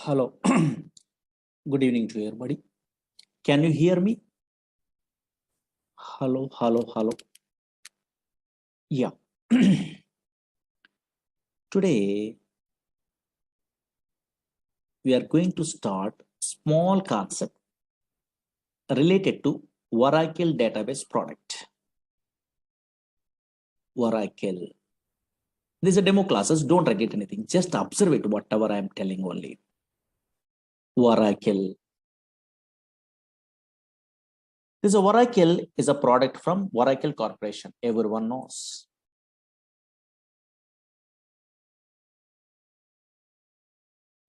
Hello. Good evening to everybody. Can you hear me? Hello, hello, hello. Yeah. Today, we are going to start small concept related to Oracle database product. Oracle. This is a demo classes. Don't write it anything. Just observe it, whatever I am telling only. Oracle. This Oracle is a product from Oracle Corporation. Everyone knows.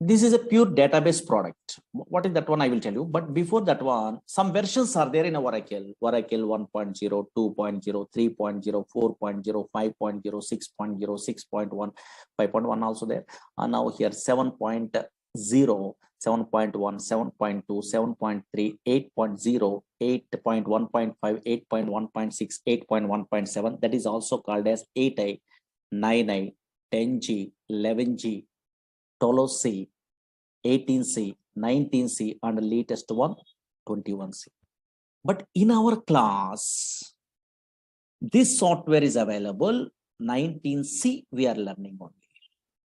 This is a pure database product. What is that one? I will tell you. But before that one, some versions are there in Oracle. Oracle 1.0, 2.0, 3.0, 4.0, 5.0, 6.0, 6.1, 5.1 also there. And now here 7.0, 7.1, 7.2, 7.3, 8.0, 8.1.5, 8.1.6, 8.1.7. That is also called as 8i, 9i, 10G, 11G. 12C, 18C, 19C, and the latest one, 21C. But in our class, this software is available. 19C, we are learning only.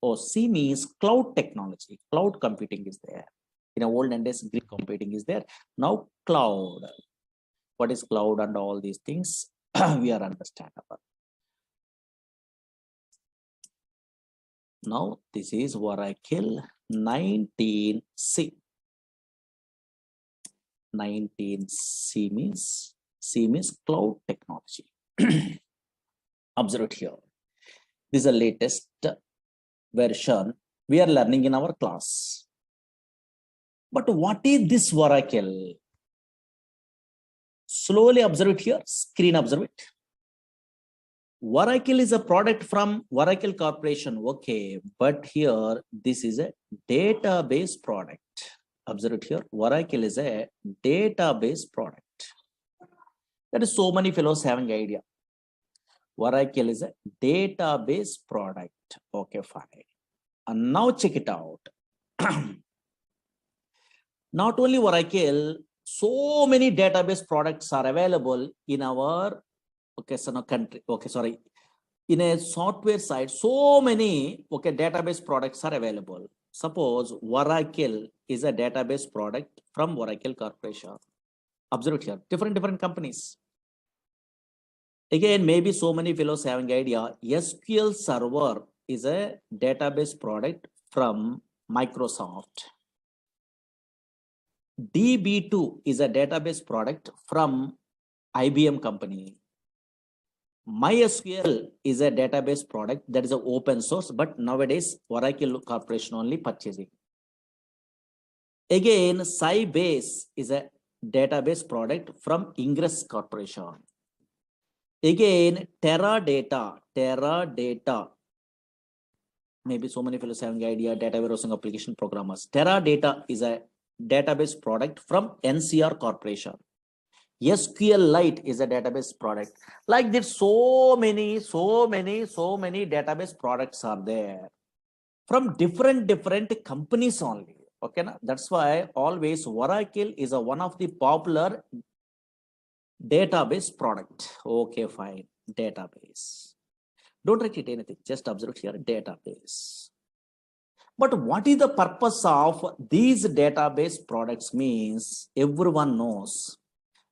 Oh, C means cloud technology. Cloud computing is there. In olden days, Greek computing is there. Now, cloud. What is cloud and all these things? We are understandable. Now, this is Oracle 19C. 19C means cloud technology. Observe it here. This is the latest version we are learning in our class. But what is this Oracle? Slowly observe it here. Screen observe it. Oracle is a product from Oracle Corporation. Okay, but here this is a database product. Observe it here. Oracle is a database product. There is so many fellows having idea. Oracle is a database product. Okay, fine. And now check it out. Not only Oracle, so many database products are available in our country. In a software side, so many database products are available. Suppose Oracle is a database product from Oracle Corporation. Observe it here. Different companies. Again, maybe so many fellows having idea. SQL Server is a database product from Microsoft. DB2 is a database product from IBM company. MySQL is a database product that is an open source, but nowadays Oracle Corporation only purchasing. Again, Sybase is a database product from Ingress Corporation. Again, Teradata. Maybe so many fellows having idea, data warehousing application programmers. Teradata is a database product from NCR Corporation. SQLite is a database product. Like this, so many database products are there from different companies only. Okay, na? That's why always Oracle is one of the popular database product. Okay, fine. Database. Don't write it anything. Just observe here. Database. But what is the purpose of these database products means everyone knows.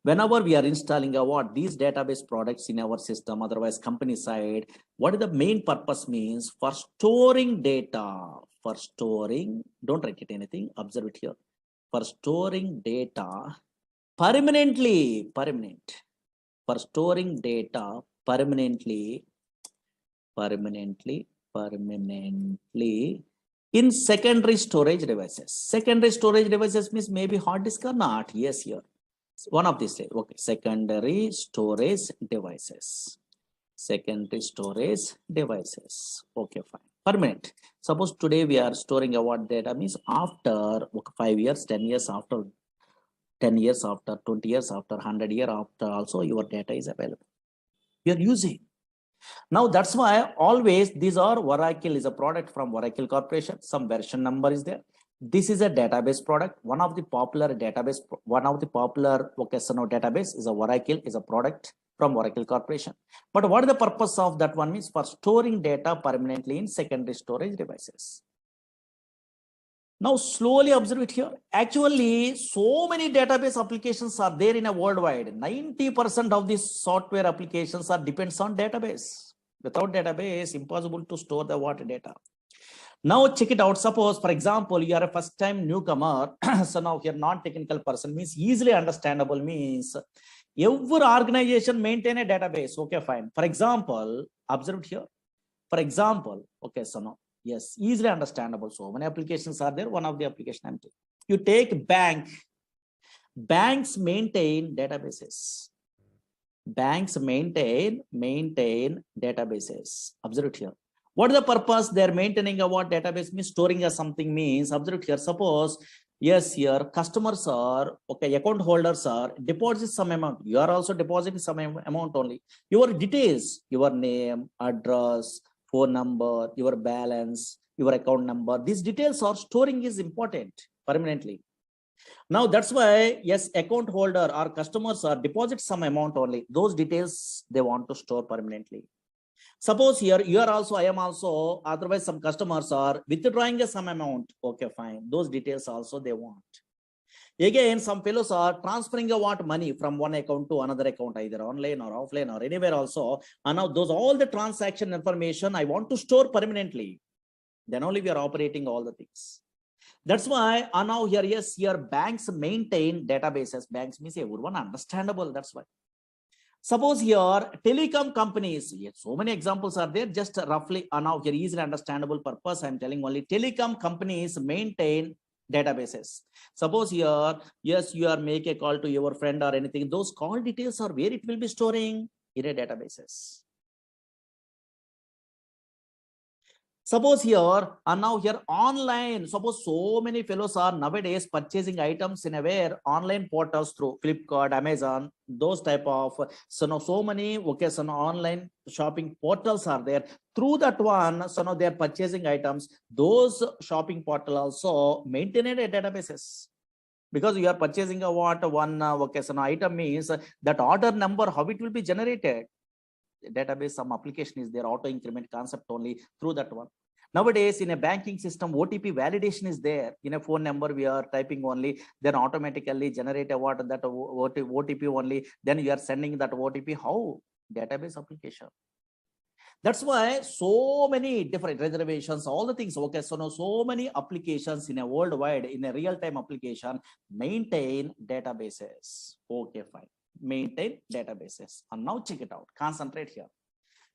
Whenever we are installing these database products in our system, otherwise company side, what is the main purpose means? For storing data. For storing, don't write it anything, observe it here. For storing data permanently. For storing data permanently in secondary storage devices. Secondary storage devices means maybe hard disk or not. Yes, here. One of these, okay, secondary storage devices. Okay, fine. Permanent. Suppose today we are storing data means after 5 years, 10 years after, 10 years after, 20 years after, 100 years after, also your data is available. We are using. Now that's why always these are Oracle is a product from Oracle Corporation. Some version number is there. This is a database product. One of the popular database database is a Oracle, is a product from Oracle Corporation. But what is the purpose of that one means? For storing data permanently in secondary storage devices. Now slowly observe it here. Actually, so many database applications are there in a worldwide. 90% of these software applications are depends on database. Without database, impossible to store the what data. Now check it out. Suppose, for example, you are a first time newcomer. So now you're non-technical person means easily understandable means every organization maintain a database. Okay, fine. For example, observe it here. For example, okay, so now, yes, easily understandable. So many applications are there. One of the application I'm taking. You take bank. Banks maintain databases. Banks maintain databases. Observe it here. What is the purpose? They're maintaining a what database means storing a something means. Observe it here. Suppose, yes, here customers are, okay, account holders are deposit some amount. You are also depositing some amount only. Your details, your name, address, phone number, your balance, your account number. These details are storing is important permanently. Now that's why, yes, account holder or customers are deposit some amount only. Those details they want to store permanently. Suppose here you are also, I am also, otherwise some customers are withdrawing some amount. Okay, fine. Those details also they want. Again, some fellows are transferring a what money from one account to another account, either online or offline or anywhere also. And now those all the transaction information I want to store permanently. Then only we are operating all the things. That's why now here, yes, here banks maintain databases. Banks means everyone understandable. That's why. Suppose here telecom companies, yes, so many examples are there, just roughly now here easily understandable purpose. I'm telling only telecom companies maintain databases. Suppose here, yes, you are make a call to your friend or anything. Those call details are where it will be storing in a databases. Suppose here and now here online, suppose so many fellows are nowadays purchasing items in a where online portals through Flipkart, Amazon, those type of, so now so many, okay, so now online shopping portals are there. Through that one, so now they're purchasing items. Those shopping portal also maintain a databases. Because you are purchasing a what one okay, so now item means that order number, how it will be generated. Database, some application is there, auto increment concept only through that one. Nowadays in a banking system, OTP validation is there. In a phone number we are typing only, then automatically generate a what that OTP only, then you are sending that OTP. How? Database application. That's why so many different reservations, all the things. Okay, so now so many applications in a worldwide, in a real-time application, maintain databases. Okay, fine. Maintain databases. And now check it out. Concentrate here.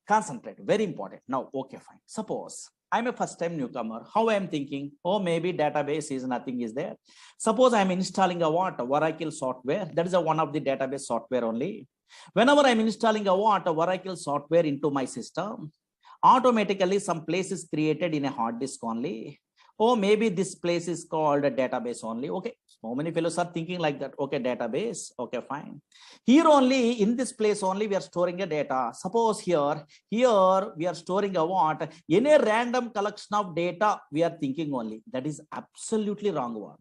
Concentrate. Very important. Now, okay, fine. Suppose I'm a first-time newcomer. How I am thinking? Oh, maybe database is nothing is there. Suppose I'm installing a what? Oracle software. That is a one of the database software only. Whenever I'm installing a what? Oracle software into my system, automatically some place is created in a hard disk only. Oh, maybe this place is called a database only. Okay, so many fellows are thinking like that. Okay, database. Okay, fine. Here only, in this place only, we are storing a data. Suppose here we are storing a what? Any random collection of data we are thinking only. That is absolutely wrong one.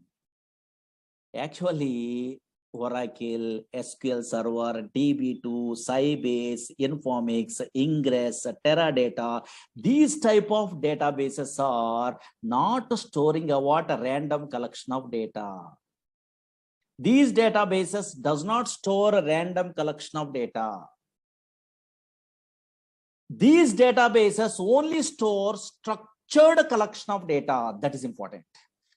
Actually, Oracle, SQL Server, DB2, Sybase, Informix, Ingress, Teradata, these type of databases are not storing a what? A random collection of data. These databases does not store a random collection of data. These databases only store structured collection of data. That is important.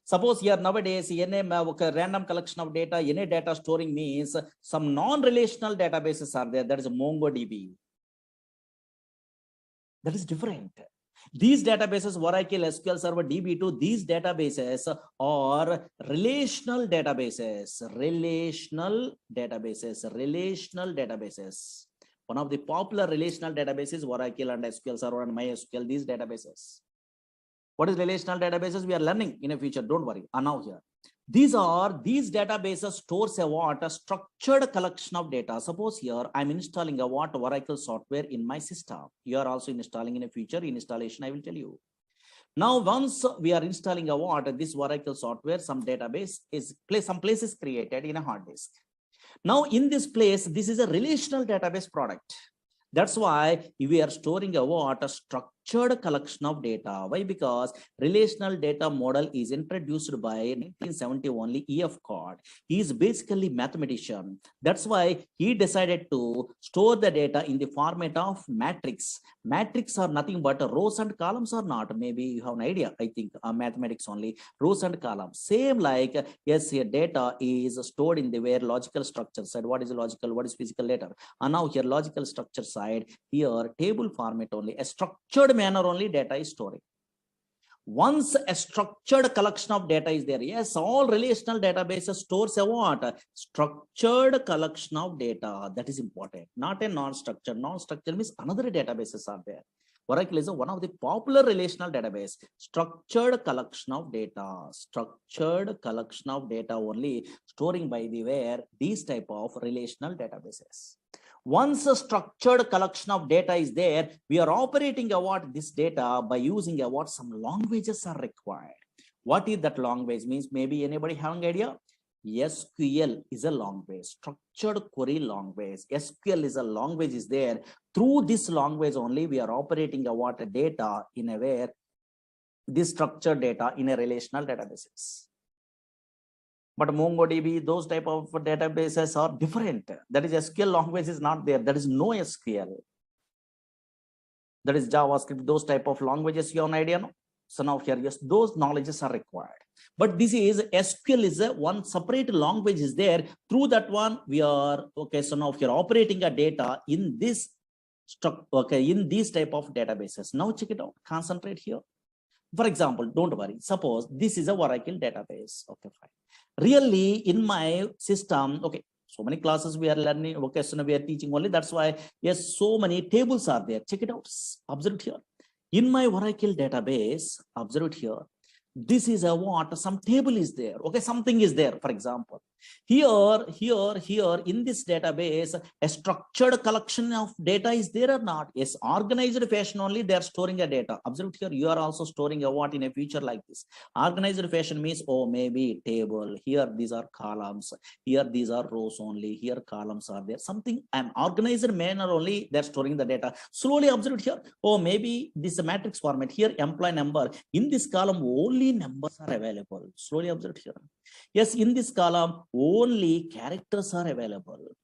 Suppose here nowadays, any random collection of data, any data storing means some non-relational databases are there. That is MongoDB. That is different. These databases, Oracle, SQL Server, DB2, these databases are relational databases. Relational databases. One of the popular relational databases, Oracle and SQL Server and MySQL, these databases. What is relational databases? We are learning in a future. Don't worry. Now here, these databases stores a what? A structured collection of data. Suppose here I'm installing a what? Oracle software in my system. You are also installing in a future installation. I will tell you. Now, once we are installing a what, this Oracle software, some database is some place is created in a hard disk. Now, in this place, this is a relational database product. That's why we are storing a what, a structured collection of data. Why? Because relational data model is introduced by 1970 only E.F. Cod. He is basically mathematician. That's why he decided to store the data in the format of matrix. Matrix are nothing but rows and columns or not. Maybe you have an idea. I think mathematics only rows and columns. Same like yes, here data is stored in the where logical structure side. What is logical? What is physical data? And now here logical structure side, here table format only, a structured manner only data is storing. Once a structured collection of data is there, yes, all relational databases stores a what? Structured collection of data. That is important, not a non-structured. Non-structured means another databases are there. Oracle is one of the popular relational database. Structured collection of data. Structured collection of data only storing by the where these type of relational databases. Once a structured collection of data is there, we are operating about this data by using what some languages are required. What is that language means? Maybe anybody have an idea? SQL is a language, structured query language. SQL is a language is there. Through this language only, we are operating what data in a way, this structured data in a relational databases. But MongoDB, those type of databases are different. That is SQL language is not there. There is no SQL. That is JavaScript, those type of languages, you have an idea, no? So now here, yes, those knowledges are required. But this is SQL is a one separate language is there. Through that one, we are, okay, so now here operating a data in this in these type of databases. Now check it out, concentrate here. For example, don't worry, suppose this is a Oracle database. Okay, fine. Really, in my system, okay, so many classes we are learning, okay, so we are teaching only. That's why, yes, so many tables are there. Check it out, observe it here. In my Oracle database, observe it here. This is a what? Some table is there. Okay, something is there. For example, here in this database, a structured collection of data is there or not? Yes, organized fashion only they are storing a data. Observe here, you are also storing a what in a future like this. Organized fashion means, oh, maybe table. Here these are columns. Here these are rows only. Here columns are there. Something an organized manner only they are storing the data. Slowly observe here. Oh, maybe this is a matrix format. Here employee number. In this column only numbers are available. Slowly observe here. Yes, in this column only characters are available.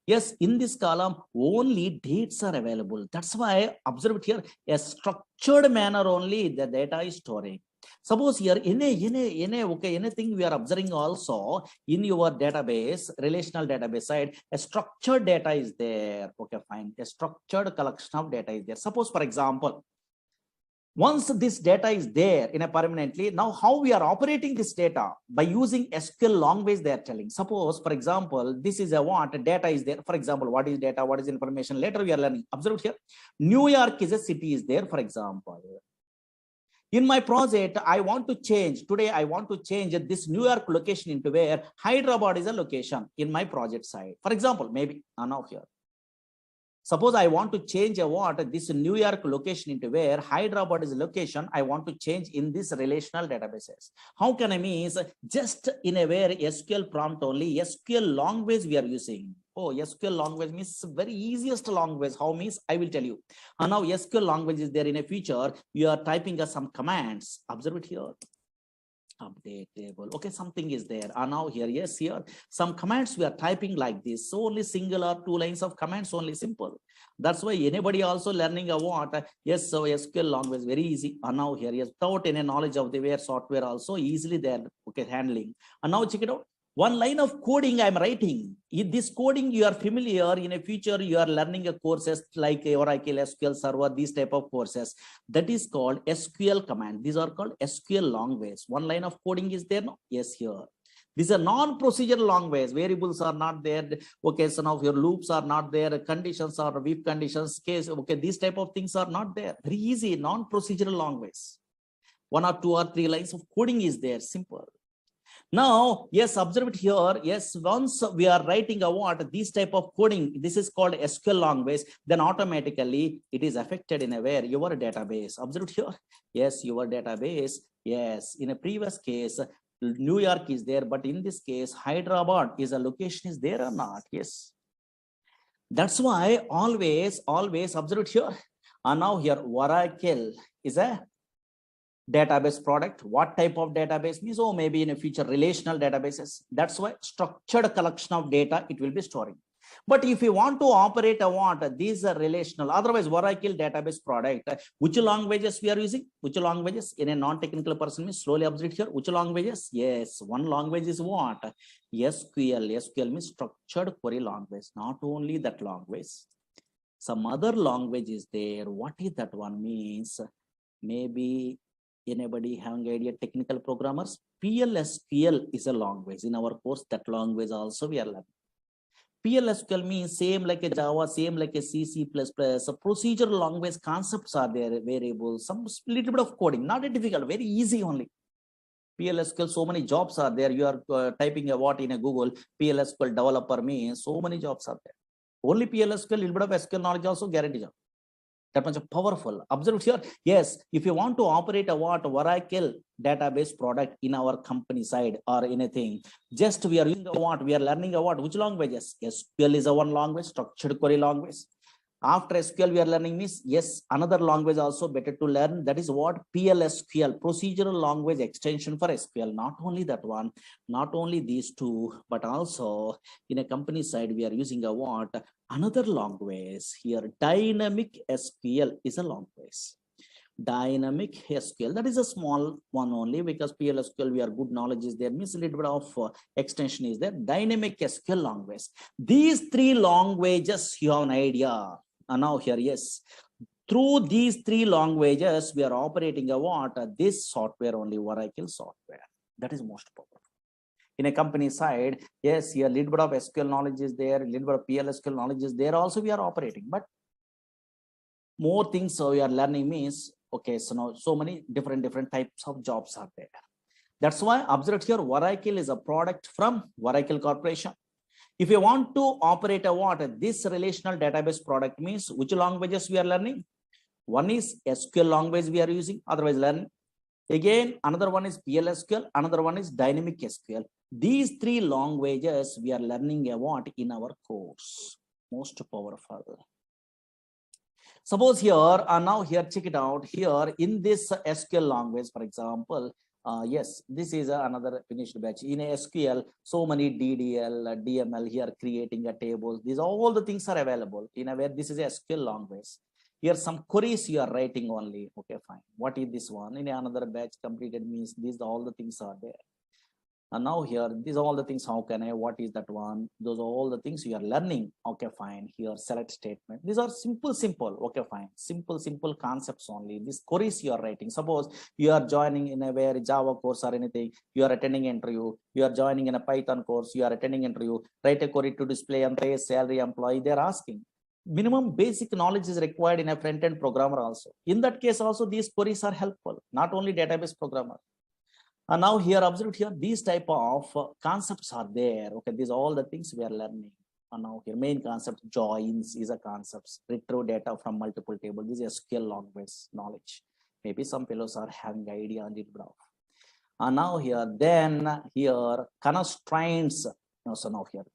Yes, in this column only dates are available. That's why observe here, a structured manner only the data is storing. Suppose here anything we are observing also in your database, relational database side, a structured data is there. Okay, fine. A structured collection of data is there. Suppose, for example, once this data is there in a permanently, now how we are operating this data by using SQL language they are telling. Suppose, for example, this is a what data is there. For example, what is data? What is information? Later we are learning. Observe here. New York is a city is there, for example. In my project, I want to change. Today, I want to change this New York location into where Hyderabad is a location in my project side. For example, maybe now here. Suppose I want to change a what this New York location into where Hyderabad is location. I want to change in this relational databases. How can I mean? Just in a where SQL prompt only, SQL language we are using. Oh, SQL language means very easiest language. How means I will tell you. And now SQL language is there in a feature. You are typing some commands. Observe it here. Update table. Okay, something is there. And now here, yes, here some commands we are typing like this. So only single or two lines of commands, only simple. That's why anybody also learning a what? Yes, so SQL language very easy. And now here, yes, without any knowledge of the where software also easily there. Okay, handling. And now check it out. One line of coding I'm writing. In this coding you are familiar. In a future you are learning a courses like Oracle, SQL Server, these type of courses. That is called SQL command. These are called SQL language. One line of coding is there. No? Yes, here. These are non-procedural language. Variables are not there. Okay, so now your loops are not there. Conditions are if conditions case. Okay, these type of things are not there. Very easy, non-procedural language. One or two or three lines of coding is there. Simple. Now, yes, observe it here. Yes, once we are writing a what, this type of coding, this is called SQL language, then automatically it is affected in a where your database. Observe it here. Yes, your database. Yes, in a previous case, New York is there, but in this case, Hyderabad is a location is there or not? Yes. That's why always observe it here. And now here, Oracle is a database product. What type of database means? Oh, maybe in a future relational databases. That's why structured collection of data it will be storing. But if you want to operate a what, these are relational. Otherwise, Oracle database product. Which languages we are using? Which languages? In a non-technical person means slowly observe here. Which languages? Yes, one language is what? SQL. SQL means structured query language. Not only that language. Some other language is there. What is that one means? Maybe anybody having idea technical programmers? PLSQL is a language. In our course, that language also we are learning. PLSQL means same like a Java, same like a C, C++. So procedural language concepts are there, variables, some little bit of coding, not a difficult, very easy only. PLSQL, so many jobs are there. You are typing a what in a Google, PLSQL developer means so many jobs are there. Only PLSQL, little bit of SQL knowledge also guarantee job. That much powerful. Observe here. Yes, if you want to operate a what Oracle database product in our company side or anything, just we are using a what, we are learning a what, which languages? SQL is a one language, structured query language. After SQL, we are learning means, yes, another language also better to learn. That is what PLSQL, procedural language extension for SQL. Not only that one, not only these two, but also in a company side, we are using a what? Another language here. Dynamic SQL is a language. Dynamic SQL, that is a small one only, because PLSQL we are good knowledge is there, means a little bit of extension is there. Dynamic SQL language. These three languages you have an idea. And now here, yes, through these three languages we are operating a what? This software only, Oracle software. That is most powerful. In a company side, yes, here little bit of SQL knowledge is there, little bit of PLSQL knowledge is there. Also we are operating, but more things so we are learning means, okay, so now so many different types of jobs are there. That's why observe here, Oracle is a product from Oracle Corporation. If you want to operate a what, this relational database product means which languages we are learning? One is SQL language we are using, otherwise learning. Again, another one is PLSQL, another one is dynamic SQL. These three languages we are learning a what in our course. Most powerful. Suppose here, now here, check it out. Here in this SQL language, for example, yes, this is another finished batch. In a SQL, so many DDL, DML here creating a table. These all the things are available in a way. This is a SQL language. Here some queries you are writing only. Okay, fine. What is this one? In another batch completed means these all the things are there. And now here, these are all the things. How can I? What is that one? Those are all the things you are learning. Okay, fine. Here, select statement. These are simple. Okay, fine. Simple concepts only. These queries you are writing. Suppose you are joining in a where Java course or anything. You are attending interview. You are joining in a Python course. You are attending interview. Write a query to display and pay salary employee. They are asking. Minimum basic knowledge is required in a front-end programmer also. In that case also, these queries are helpful. Not only database programmer. And now here, observe here, these type of concepts are there. Okay, these are all the things we are learning. And now here, main concept, joins is a concept. Retrieve data from multiple tables. This is SQL language knowledge. Maybe some fellows are having idea on it. And now here, then here, constraints. So now here.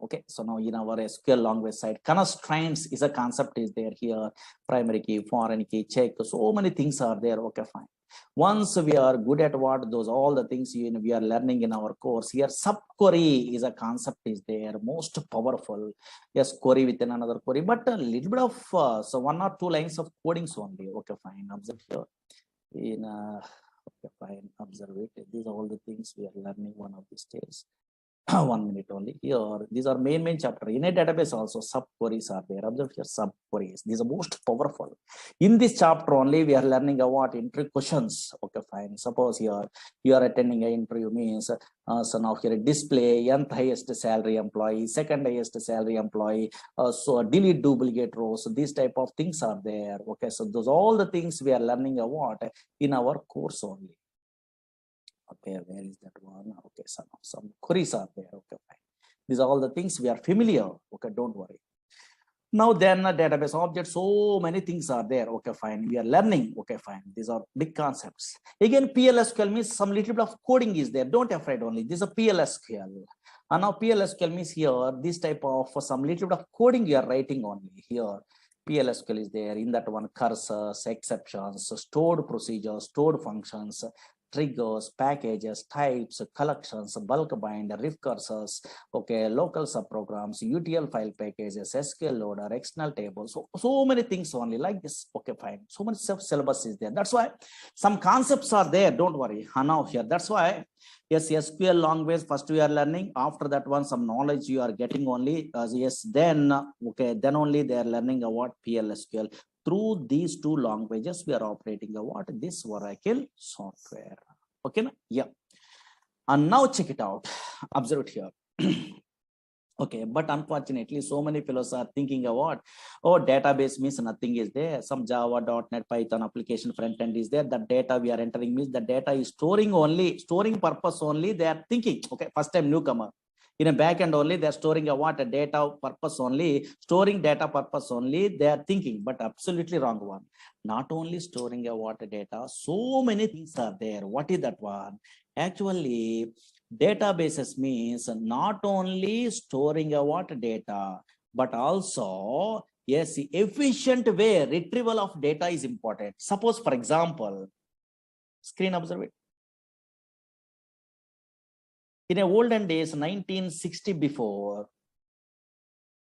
Okay, so now in our SQL language side, constraints is a concept is there here. Primary key, foreign key, check. So many things are there. Okay, fine. Once we are good at what those all the things we are learning in our course here, subquery is a concept is there, most powerful. Yes, query within another query, but a little bit of so 1 or 2 lines of codings only. Okay, fine. Observe here. In okay, fine. Observe it. These are all the things we are learning one of these days. 1 minute only here. These are main chapter. In a database also subqueries are there. Observe here, subqueries. These are most powerful. In this chapter only we are learning about interview questions. Okay, fine. Suppose here you are attending an interview means so now here display nth highest salary employee, second highest salary employee, so delete duplicate rows. So these type of things are there. Okay, so those all the things we are learning about in our course only. Okay, where is that one? Okay, some queries are there. Okay, fine. These are all the things we are familiar. Okay, don't worry. Now then database object, so many things are there. Okay, fine. We are learning. Okay, fine. These are big concepts. Again, PLSQL means some little bit of coding is there. Don't afraid only. This is a PLSQL. And now PLSQL means here, this type of some little bit of coding you are writing only here. PLSQL is there. In that one, cursors, exceptions, stored procedures, stored functions, triggers, packages, types, collections, bulk bind, riff cursors, okay, local subprograms, UTL file packages, SQL loader, external tables, so many things only like this. Okay, fine. So much syllabus is there. That's why some concepts are there. Don't worry. Now here, that's why yes, SQL language first we are learning. After that one, some knowledge you are getting only. Yes, then okay, then only they are learning about PLSQL. Through these two languages, we are operating what this Oracle software. Okay, yeah. And now check it out. Observe it here. Okay, but unfortunately, so many fellows are thinking about, oh, database means nothing is there. Some Java, .NET, Python application front end is there. The data we are entering means the data is storing purpose only. They are thinking, okay, first time newcomer. In a backend only, they are storing a data purpose only, storing data purpose only. They are thinking, but absolutely wrong one. Not only storing a data, so many things are there. What is that one? Actually, databases means not only storing a data, but also yes, efficient way retrieval of data is important. Suppose, for example, screen observe it. In a olden days, 1960 before,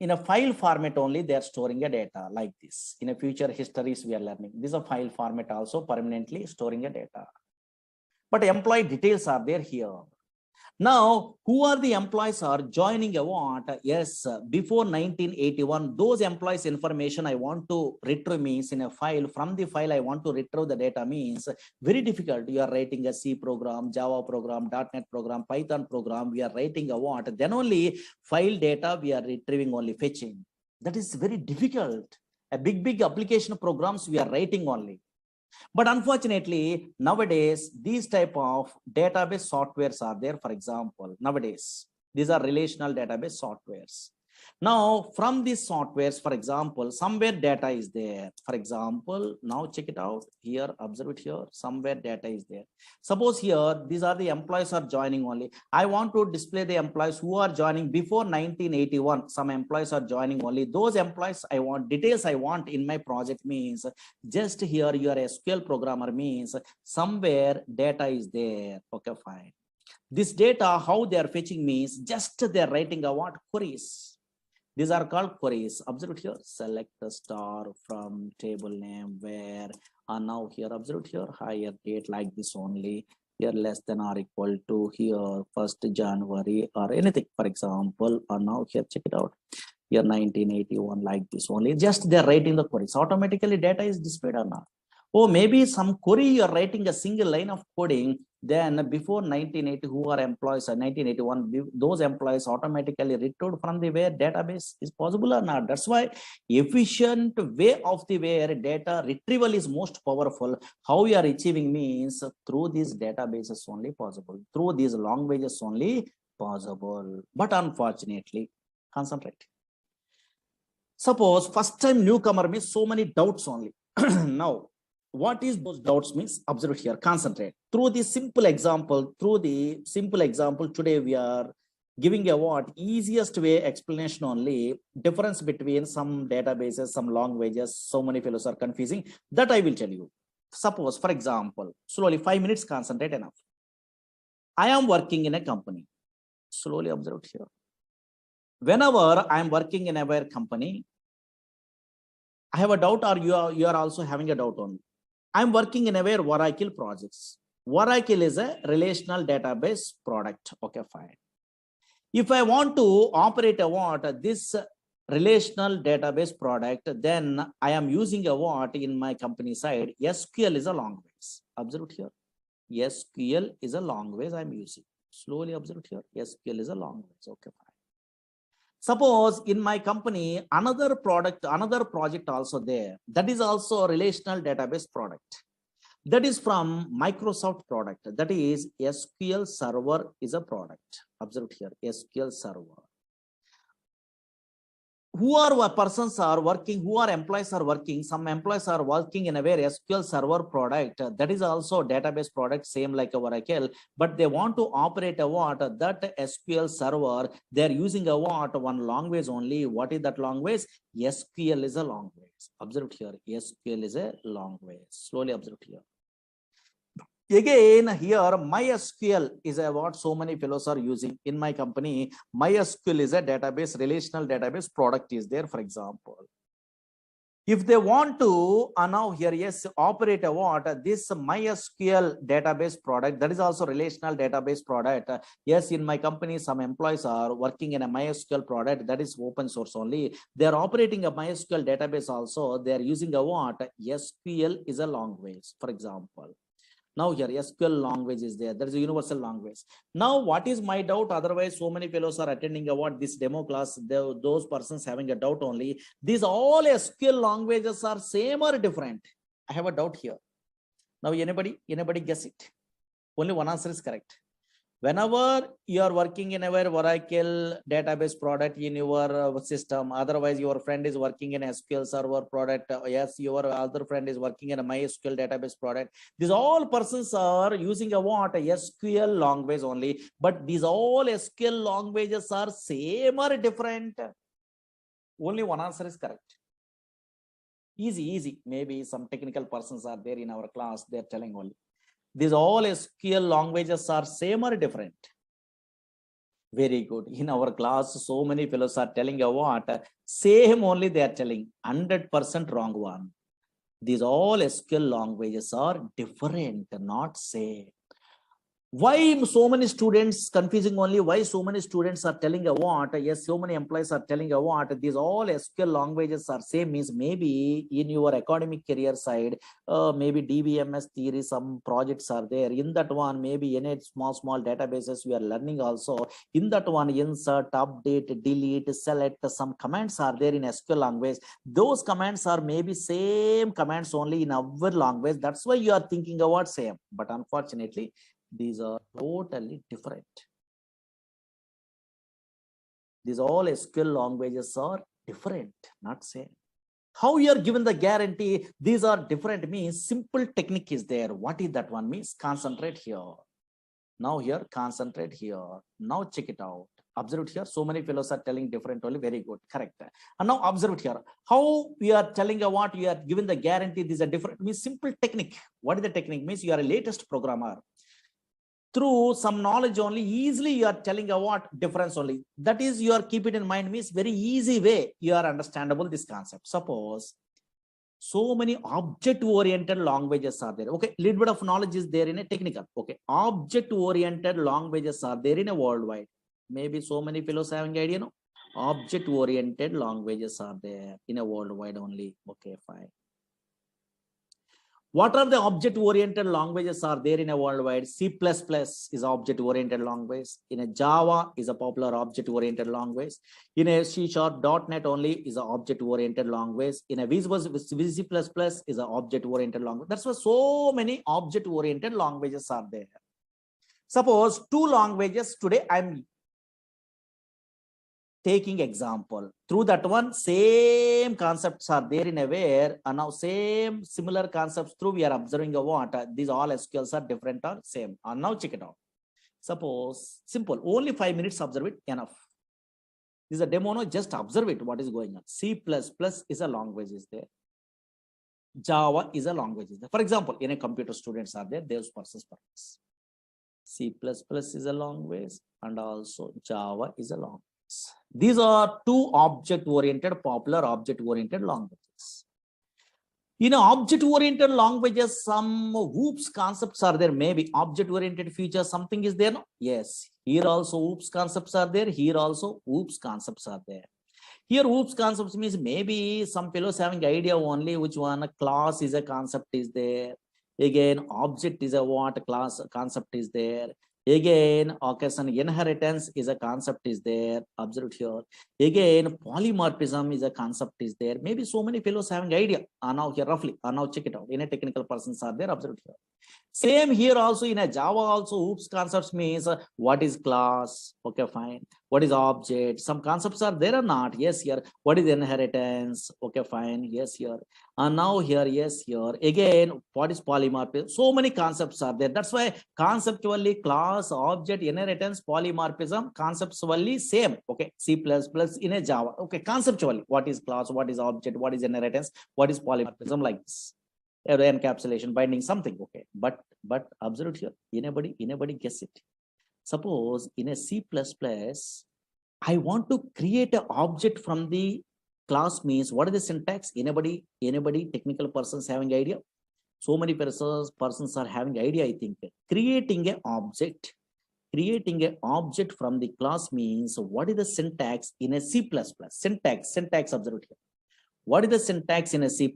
in a file format only, they are storing a data like this. In a future histories, we are learning. This is a file format also permanently storing a data. But employee details are there here. Now, who are the employees are joining a what? Yes, before 1981, those employees information I want to retrieve means in a file. From the file I want to retrieve the data means very difficult. You are writing a C program, Java program, .NET program, Python program. We are writing a what? Then only file data we are retrieving only fetching. That is very difficult. A big application programs we are writing only. But unfortunately, nowadays, these type of database softwares are there. For example, nowadays, these are relational database softwares. Now, from these softwares, for example, somewhere data is there. For example, now check it out here, observe it here, somewhere data is there. Suppose here, these are the employees are joining only. I want to display the employees who are joining before 1981. Some employees are joining only. Those employees I want, details I want in my project means just here your SQL programmer means somewhere data is there. Okay, fine. This data, how they are fetching means just they are writing a what? Queries. These are called queries. Observe here. Select the star from table name where now here observe here higher date like this only. Here less than or equal to here 1st January or anything. For example, now here check it out. Here 1981 like this only. Just they are writing the queries. Automatically data is displayed or not. Oh, maybe some query you are writing a single line of coding. Then before 1980, who are employees? 1981, those employees automatically retrieved from the where database is possible or not. That's why efficient way of the where data retrieval is most powerful. How we are achieving means through these databases only possible. Through these languages only possible. But unfortunately, concentrate. Suppose first time newcomer means so many doubts only. Now, what is those doubts means? Observe here, concentrate. Through the simple example, today we are giving a what? Easiest way explanation only, difference between some databases, some languages, so many fellows are confusing. That I will tell you. Suppose, for example, slowly 5 minutes, concentrate enough. I am working in a company. Slowly observe here. Whenever I am working in a company, I have a doubt or you are also having a doubt on. I'm working in a Oracle projects. Oracle is a relational database product. Okay, fine. If I want to operate this relational database product, then I am using a what in my company side. SQL is a language. Observe here. SQL is a language I'm using. Slowly observe here. SQL is a language. Okay, fine. Suppose in my company, another project also there. That is also a relational database product. That is from Microsoft product. That is SQL Server is a product. Observe here, SQL Server. Who are persons are working, who are employees are working, some employees are working in a very SQL Server product. That is also database product, same like a Oracle, but they want to operate a what? That SQL Server, they're using a what? One language only. What is that language? SQL is a language. Observe here, SQL is a language. Slowly observe here. Again, here MySQL is a what so many fellows are using in my company. MySQL is a database, relational database product is there, for example. If they want to now here, yes, operate a what? This MySQL database product, that is also relational database product. Yes, in my company, some employees are working in a MySQL product that is open source only. They are operating a MySQL database also. They are using a what? SQL is a language, for example. Now here SQL language is there. There is a universal language. Now what is my doubt? Otherwise, so many fellows are attending what this demo class. Those persons having a doubt only. These all SQL languages are same or different? I have a doubt here. Now anybody guess it? Only one answer is correct. Whenever you are working in a Oracle database product in your system, otherwise your friend is working in SQL Server product, yes, your other friend is working in a MySQL database product. These all persons are using a what? A SQL language only, but these all SQL languages are same or different? Only one answer is correct. Easy. Maybe some technical persons are there in our class, they're telling only. These all SQL languages are same or different? Very good. In our class, so many fellows are telling a what? Same only they are telling. 100% wrong one. These all SQL languages are different, not same. Why so many students confusing only? Why so many students are telling a what? Yes, so many employees are telling a what? These all SQL languages are same means maybe in your academic career side, maybe DBMS theory, some projects are there. In that one, maybe in small databases we are learning also. In that one, insert, update, delete, select, some commands are there in SQL language. Those commands are maybe same commands only in our language. That's why you are thinking about same. But unfortunately, these are totally different. These all SQL languages are different, not same. How you are given the guarantee these are different means simple technique is there. What is that one means? Concentrate here. Now here, concentrate here. Now check it out. Observe it here. So many fellows are telling different only. Very good. Correct. And now observe it here. How we are telling a what you are given the guarantee these are different means simple technique. What is the technique means? You are a latest programmer. Through some knowledge only, easily you are telling a what difference only. That is, you are keep it in mind means very easy way you are understandable this concept. Suppose so many object-oriented languages are there. Okay, little bit of knowledge is there in a technical. Okay, object-oriented languages are there in a worldwide. Maybe so many fellows having idea, no? Object-oriented languages are there in a worldwide only. Okay, fine. What are the object-oriented languages are there in a worldwide? C++ is object-oriented language. In a Java is a popular object-oriented language. In a C# .NET only is an object-oriented language. In a VC++ is an object-oriented language. That's why so many object-oriented languages are there. Suppose two languages today I'm taking example. Through that one, same concepts are there in a where, and now same similar concepts through we are observing a what? These all SQLs are different or same. And now check it out. Suppose simple, only 5 minutes observe it, enough. This is a demo, no, just observe it, what is going on. C++ is a language is there. Java is a language is there. For example, in a computer students are there, those persons. C++ is a language and also Java is a language. These are two object-oriented, popular object-oriented languages. In object-oriented languages, some OOPS concepts are there. Maybe object-oriented features, something is there. No? Yes. Here also OOPS concepts are there. Here also OOPS concepts are there. Here OOPS concepts means maybe some fellows having idea only which one a class is a concept is there. Again, object is a what class concept is there. Again, occasion inheritance is a concept is there. Observe here. Again, polymorphism is a concept is there. Maybe so many fellows having idea. Now here roughly. Now check it out. In a technical persons are there. Observe here. Same here also in a Java also oops concepts means what is class, okay fine, what is object, some concepts are there or not, yes here, what is inheritance, okay fine, yes here, and now here, yes here, again what is polymorphism, so many concepts are there. That's why conceptually class, object, inheritance, polymorphism conceptually same, okay, C++ in a Java, okay, conceptually what is class, what is object, what is inheritance, what is polymorphism, like this encapsulation, binding, something, okay, but observe here, anybody guess it. Suppose in a C++ I want to create an object from the class, means what is the syntax? Anybody technical persons having idea? So many persons are having idea, I think. Creating an object from the class means what is the syntax in a C++? Syntax observe here. What is the syntax in a C++?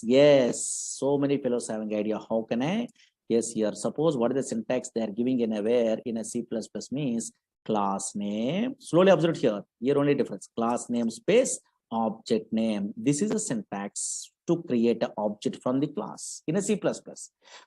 Yes, so many fellows having idea. How can I? Yes, here. Suppose what is the syntax they are giving in a where in a C++ means class name. Slowly observe here. Here only difference. Class name space object name. This is a syntax to create an object from the class in a C++.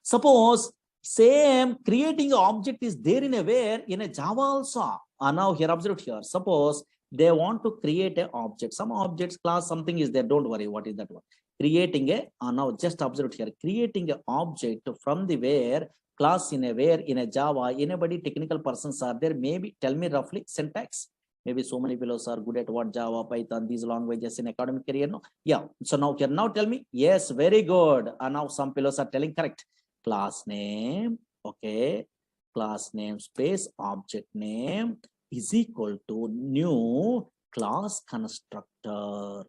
Suppose same creating an object is there in a where in a Java also. Now here observe here. Suppose they want to create an object, some objects class something is there, don't worry what is that one, creating a now just observe here, creating an object from the where class in a where in a Java. Anybody technical persons are there, maybe tell me roughly syntax. Maybe so many fellows are good at what Java, Python, these languages in academic career, no? Yeah, so now here, now tell me. Yes, very good. And now some fellows are telling correct. Class name, okay, class name space object name is equal to new class constructor.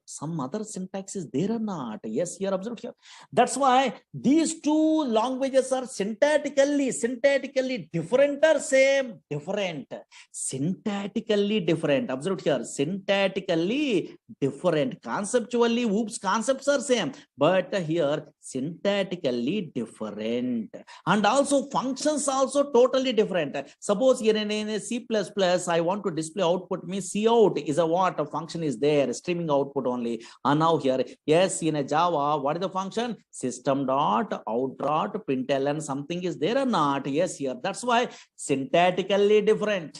Some other syntax is there or not? Yes, here observe here. That's why these two languages are syntactically different or same? Different. Syntactically different. Observe here. Syntactically different. Conceptually, oops, concepts are same. But here syntactically different. And also functions also totally different. Suppose here in a C++, I want to display output means cout is a what? A function is there, streaming output only. And now here, yes, in a Java, what is the function? System.out.println, something is there or not? Yes, here. That's why syntactically different.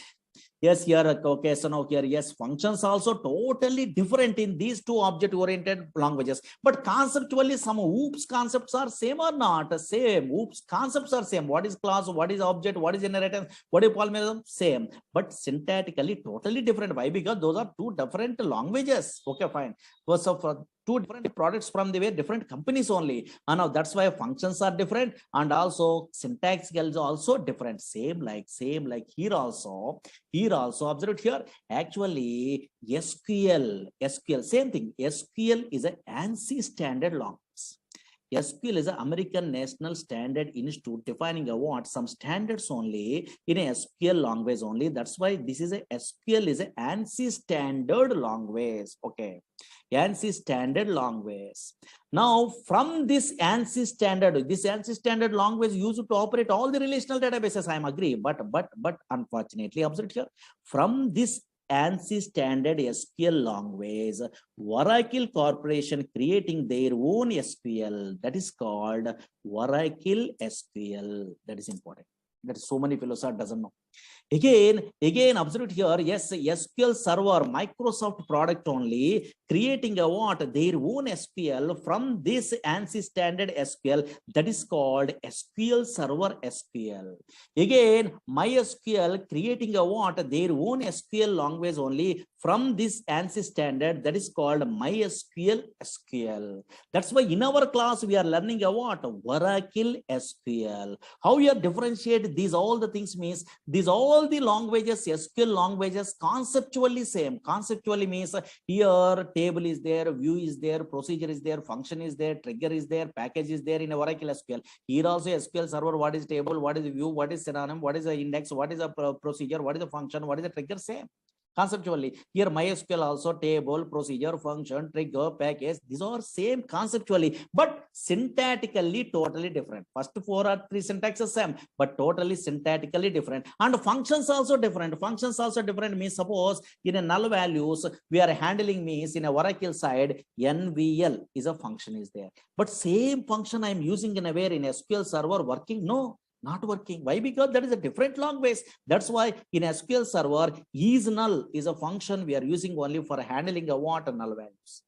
Yes, here, okay, so now here, yes, functions also totally different in these two object-oriented languages. But conceptually, some oops concepts are same or not? Same. Oops concepts are same. What is class? What is object? What is inheritance? What is polymorphism? Same. But syntactically totally different. Why? Because those are two different languages. Okay, fine. So two different products from the way different companies only. And now that's why functions are different, and also syntax is also different. Same like here also. Here also observe here. Actually, SQL, same thing. SQL is an ANSI standard language. SQL is an American National Standard Institute defining a what? Some standards only in a SQL language only. That's why this is a SQL is an ANSI standard language. Okay. ANSI standard language. Now, from this ANSI standard language used to operate all the relational databases, I am agree, but unfortunately, observe here, from this ANSI standard SQL language, Oracle Corporation creating their own SQL, that is called Oracle SQL. That is important. That is so many fellows are doesn't know. Again, observe here, yes, SQL Server, Microsoft product only, creating a what? Their own SQL from this ANSI standard SQL, that is called SQL Server SQL. Again, MySQL creating a what? Their own SQL language only from this ANSI standard, that is called MySQL SQL. That's why in our class we are learning a what? Oracle SQL. How we are differentiate these all the things means these all the languages, SQL languages, conceptually same. Conceptually means here table is there, view is there, procedure is there, function is there, trigger is there, package is there in Oracle SQL. Here also SQL Server, what is table, what is view, what is synonym, what is the index, what is a procedure, what is the function, what is the trigger, same. conceptually. Here MySQL also table, procedure, function, trigger, package. These are same conceptually, but syntactically totally different. First 4 or 3 syntaxes same, but totally syntactically different. And functions also different. Functions also different means suppose in a null values we are handling means in a Oracle side, NVL is a function is there. But same function I am using in a where in SQL server working? No, not working. Why? Because that is a different language. That's why in SQL server, is null is a function we are using only for handling a what null values.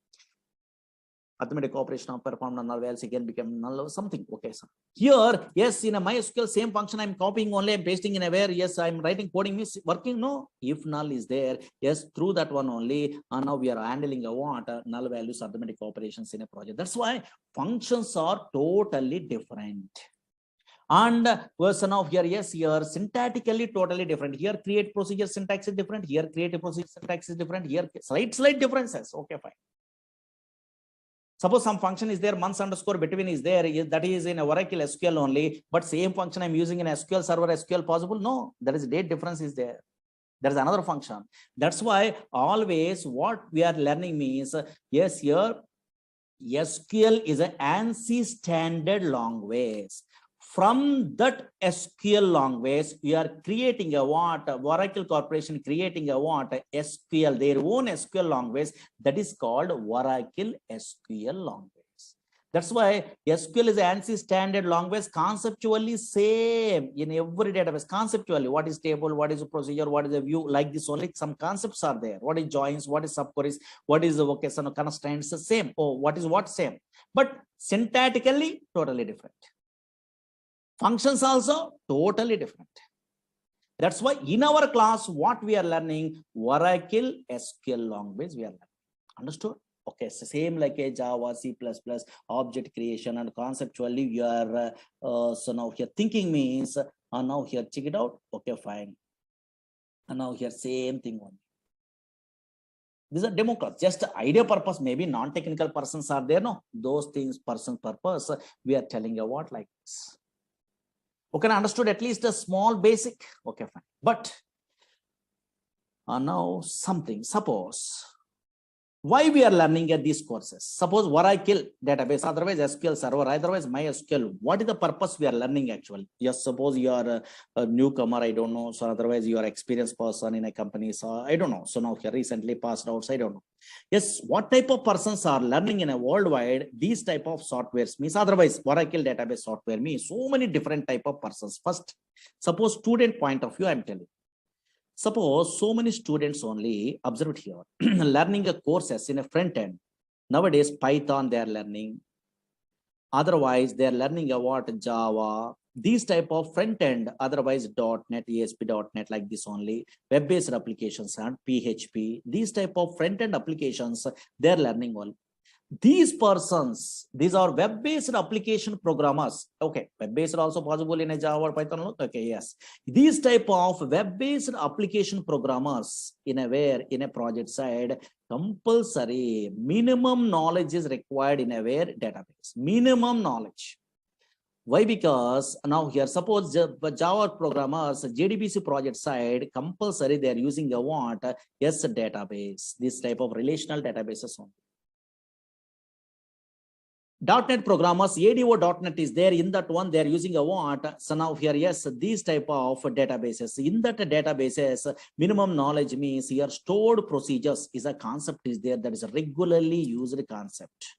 Arithmetic operation of performed on null values again become null or something. Okay, so here, yes, in a MySQL same function I'm copying only, I'm pasting in a where, yes, I'm writing coding means working. No, if null is there, yes, through that one only, and now we are handling a what null values arithmetic operations in a project. That's why functions are totally different. And version of here, yes, here syntactically totally different. Here create procedure syntax is different. Here create a procedure syntax is different. Here slight differences. Okay, fine. Suppose some function is there, months underscore between is there, that is in a Oracle SQL only, but same function I'm using in SQL server SQL possible? No, there is a date difference is there. There is another function. That's why always what we are learning means, yes, here SQL is an ANSI standard language. From that SQL language, we are creating a what? Oracle Corporation creating a what? SQL, their own SQL language that is called Oracle SQL language. That's why SQL is an ANSI standard language, conceptually same in every database. Conceptually, what is table, what is a procedure, what is a view, like this only some concepts are there. What is joins, what is subqueries, what is the vocational constraints, the same. Oh, what is what same. But syntactically, totally different. Functions also totally different. That's why in our class, what we are learning, Oracle SQL language we are learning. Understood? Okay, so same like a Java, C++, object creation, and conceptually you are, so now here thinking means, now here check it out. Okay, fine. And now here same thing only. These are demo class, just idea purpose, maybe non-technical persons are there, no? Those things, person purpose, we are telling you what like this. Okay, I understood at least a small basic. Okay, fine. But now something, suppose, why we are learning at these courses? Suppose Oracle database, otherwise SQL server, otherwise MySQL. What is the purpose we are learning actually? Yes, suppose you are a newcomer, I don't know. So otherwise you are experienced person in a company. So I don't know. So now here recently passed out, so I don't know. Yes, what type of persons are learning in a worldwide these type of softwares means? Otherwise Oracle database software means so many different type of persons. First, suppose student point of view, I'm telling. Suppose so many students only, observe here, learning a courses in a front end. Nowadays, Python they are learning. Otherwise, they are learning about Java, these type of front end, otherwise .NET, ASP.NET like this only, web-based applications and PHP, these type of front end applications, they are learning all. These persons, these are web-based application programmers. Okay, web-based also possible in a Java or Python. Okay, yes. These type of web-based application programmers in a where in a project side, compulsory minimum knowledge is required in a where database. Minimum knowledge. Why? Because now here, suppose Java programmers, JDBC project side, compulsory they are using a what? Yes, database. This type of relational databases only. .NET programmers, ADO.NET is there, in that one they are using a what? So now here, yes, these type of databases. In that databases, minimum knowledge means here stored procedures is a concept is there that is a regularly used concept.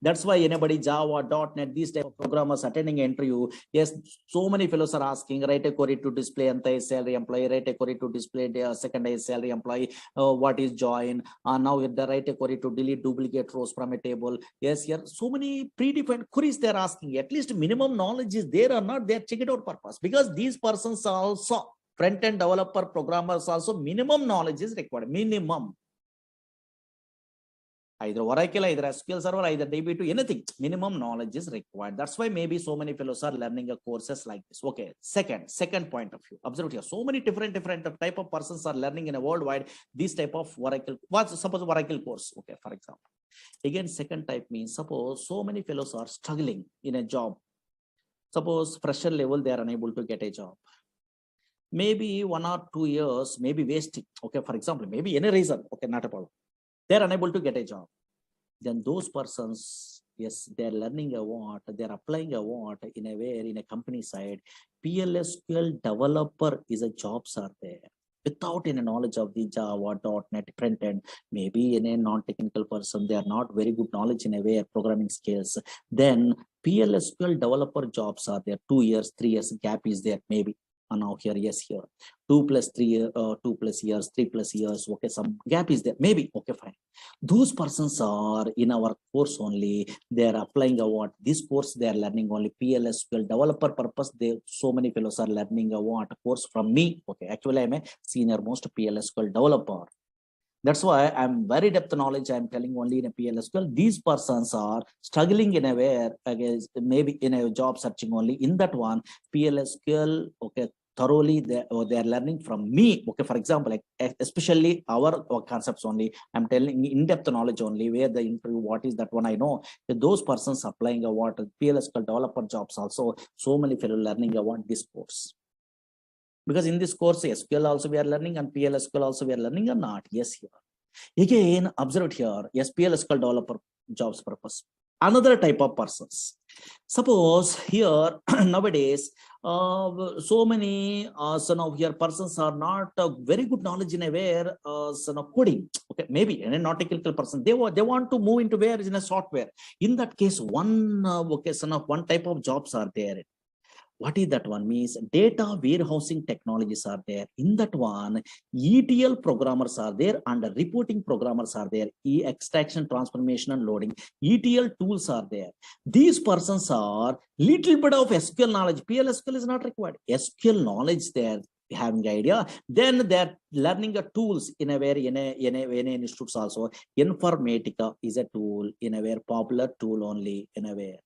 That's why anybody Java, .NET, these type of programmers attending an interview, yes, so many fellows are asking, write a query to display anti-salary employee, write a query to display the second salary employee, what is join, now the write a query to delete duplicate rows from a table. Yes, here so many predefined queries they're asking. At least minimum knowledge is there or not, they're check it out purpose. Because these persons are also front-end developer programmers also minimum knowledge is required. Minimum. Either Oracle, either SQL server, either DB2, anything, minimum knowledge is required. That's why maybe so many fellows are learning courses like this. Okay, second point of view. Observe here, so many different type of persons are learning in a worldwide this type of Oracle. What's suppose Oracle course? Okay, for example. Again, second type means suppose so many fellows are struggling in a job. Suppose fresher level, they are unable to get a job. maybe 1 or 2 years, maybe wasting. Okay, for example, maybe any reason. Okay, not a problem. They're unable to get a job. Then those persons, yes, they're learning a what, they're applying a what in a way in a company side. PLSQL developer is a jobs are there. Without any knowledge of the Java, .NET, front end, maybe in a non-technical person, they are not very good knowledge in a way programming skills. Then PLSQL developer jobs are there. 2 years, 3 years gap is there, maybe. And now here, yes, here 2 plus years, 3 plus years. Okay, some gap is there, maybe. Okay, fine. Those persons are in our course only. They are applying a what this course they are learning only PLSQL developer purpose. They so many fellows are learning a what course from me. Okay, actually I'm a senior most PLSQL developer. That's why I'm very depth knowledge. I'm telling only in a PLSQL. These persons are struggling in a way, against maybe in a job searching only in that one PLSQL. Okay, thoroughly they're learning from me. Okay, for example, like especially our concepts only. I'm telling in-depth knowledge only where the interview what is that one I know. Those persons applying a what PLSQL developer jobs also. So many fellow learning a what this course. Because in this course, SQL also we are learning and PLSQL also we are learning or not? Yes, here. Again, observe here, SQL developer jobs purpose. Another type of persons. Suppose here nowadays, so many son of here persons are not very good knowledge in a where son of coding. Okay, maybe in a not technical person, they want to move into where is in a software. In that case, one okay, son of one type of jobs are there. What is that one means? Data warehousing technologies are there. In that one, ETL programmers are there and reporting programmers are there. Extraction, transformation, and loading. ETL tools are there. These persons are little bit of SQL knowledge. PLSQL is not required. SQL knowledge there. Having idea, then they're learning a tools in a very in a institutes also. Informatica is a tool in a very popular tool only in a way.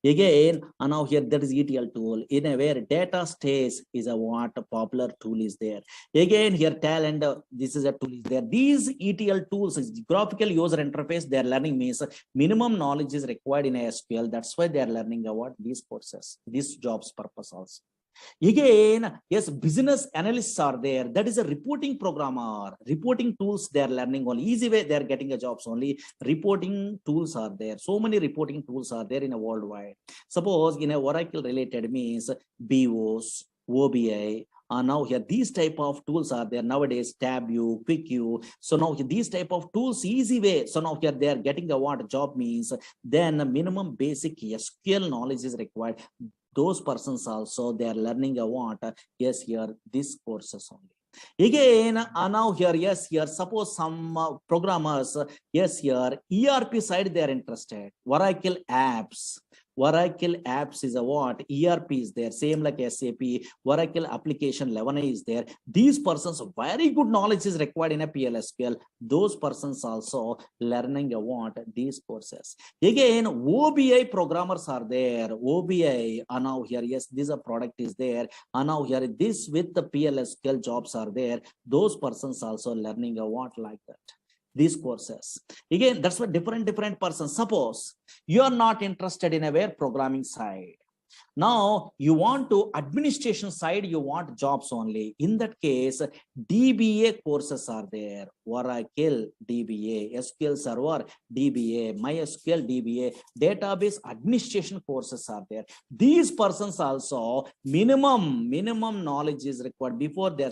Again, and now here there is ETL tool in a where data stays is a what a popular tool is there. Again, here talent, this is a tool is there. These ETL tools is graphical user interface. They are learning means minimum knowledge is required in SQL. That's why they are learning about these courses, these jobs purpose also. Again, yes, business analysts are there. That is a reporting programmer. Reporting tools they are learning only. Easy way they are getting a jobs only. Reporting tools are there. So many reporting tools are there in a worldwide. Suppose in a Oracle related means BOS, OBI. Now here these type of tools are there nowadays. TabView, QuickView. So now these type of tools easy way. So now here they are getting a what job means. Then minimum basic SQL knowledge is required. Those persons also they are learning a what yes here these courses only. Again, now here yes here suppose some programmers yes here ERP side they are interested. Oracle apps is a what ERP is there, same like SAP. Oracle application 11 is there. These persons very good knowledge is required in a PLSQL. Those persons also learning a what these courses. Again, OBI programmers are there. OBI now here yes this a product is there. Now here this with the PLSQL jobs are there. Those persons also learning a what like that. These courses again, that's what different persons. Suppose you are not interested in a where programming side. Now you want to administration side, you want jobs only. In that case, DBA courses are there. Oracle DBA, SQL Server DBA, MySQL DBA, database administration courses are there. These persons also minimum knowledge is required before they're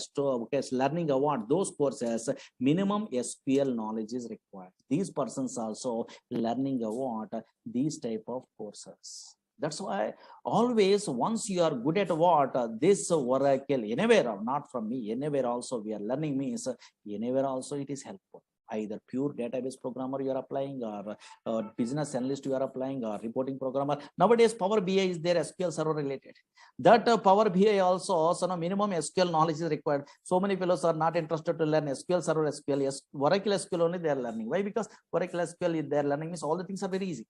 learning about those courses. Minimum SQL knowledge is required. These persons also learning about these type of courses. That's why always once you are good at what this Oracle anywhere, not from me, anywhere also we are learning means anywhere also it is helpful. Either pure database programmer you are applying or business analyst you are applying or reporting programmer. Nowadays Power BI is there, SQL Server related. That Power BI also so minimum SQL knowledge is required. So many fellows are not interested to learn SQL Server, SQL, yes, Oracle SQL only they are learning. Why? Because Oracle SQL they are learning means all the things are very easy.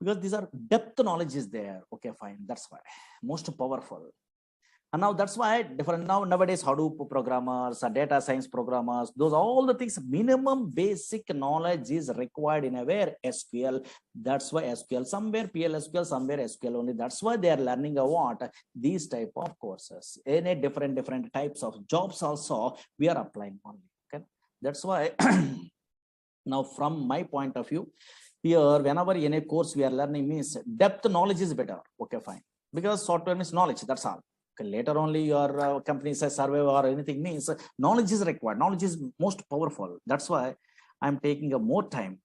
Because these are depth knowledge is there. Okay, fine. That's why most powerful. And now that's why different now nowadays Hadoop programmers, data science programmers, those all the things, minimum basic knowledge is required in a where SQL. That's why SQL, somewhere PL SQL, somewhere SQL only. That's why they are learning a what these type of courses. Any different types of jobs also we are applying only. Okay, that's why now from my point of view, here whenever in a course we are learning means depth knowledge is better. Okay, fine, because software means knowledge, that's all. Okay, later only your company says survey or anything means knowledge is required, knowledge is most powerful. That's why I'm taking a more time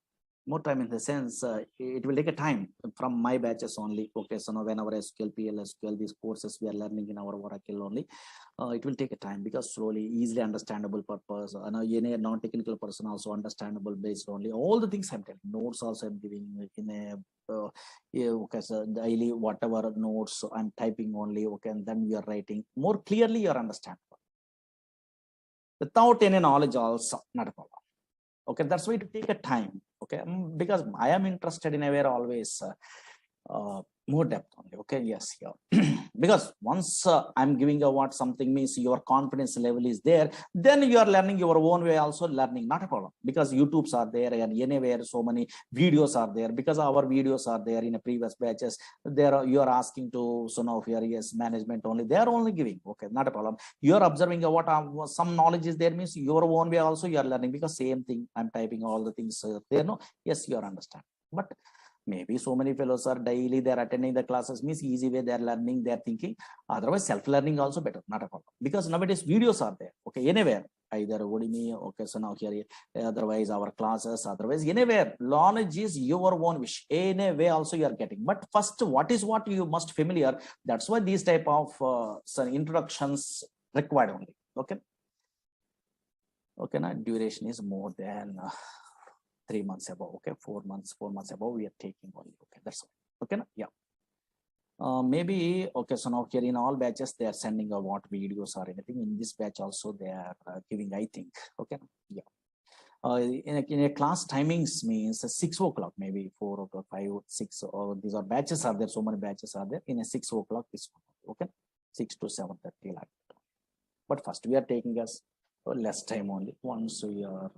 in the sense it will take a time from my batches only. Okay, so now whenever SQL PL SQL these courses we are learning in our Oracle only, it will take a time because slowly easily understandable purpose, any non-technical person also understandable based only all the things I'm telling, notes also I'm giving in a yeah, okay, so daily whatever notes I'm typing only. Okay, and then we are writing more clearly, you're understandable without any knowledge also not a problem. Okay, that's why it take a time. Okay, because I am interested in a way always more depth only. Okay, yes, yeah. Because once I'm giving a what something means your confidence level is there, then you are learning your own way also learning, not a problem, because YouTubes are there and anywhere so many videos are there, because our videos are there in a previous batches there. You are asking to so now here yes management only, they are only giving. Okay, not a problem, you are observing what some knowledge is there means your own way also you are learning, because same thing I'm typing all the things there. No, yes, you are understand, but maybe so many fellows are daily they're attending the classes means easy way they're learning, they're thinking. Otherwise self-learning also better, not a problem, because nowadays videos are there. Okay, anywhere, either Udemy, okay, so now here otherwise our classes, otherwise anywhere knowledge is your own wish, anyway also you are getting. But first what is what you must familiar, that's why these type of some introductions required only. Okay, okay, now duration is more than 3 months above. Okay, 4 months above we are taking only. Okay, that's all. Okay, yeah. Maybe okay, so now here in all batches they are sending a what videos or anything. In this batch also they are giving, I think. Okay, yeah. In a class timings means 6 o'clock, maybe 4 o'clock, 5, 6, or these are batches are there, so many batches are there in a 6 o'clock this one. Okay, 6 to 7:30 like that. But first we are taking us less time only. Once we are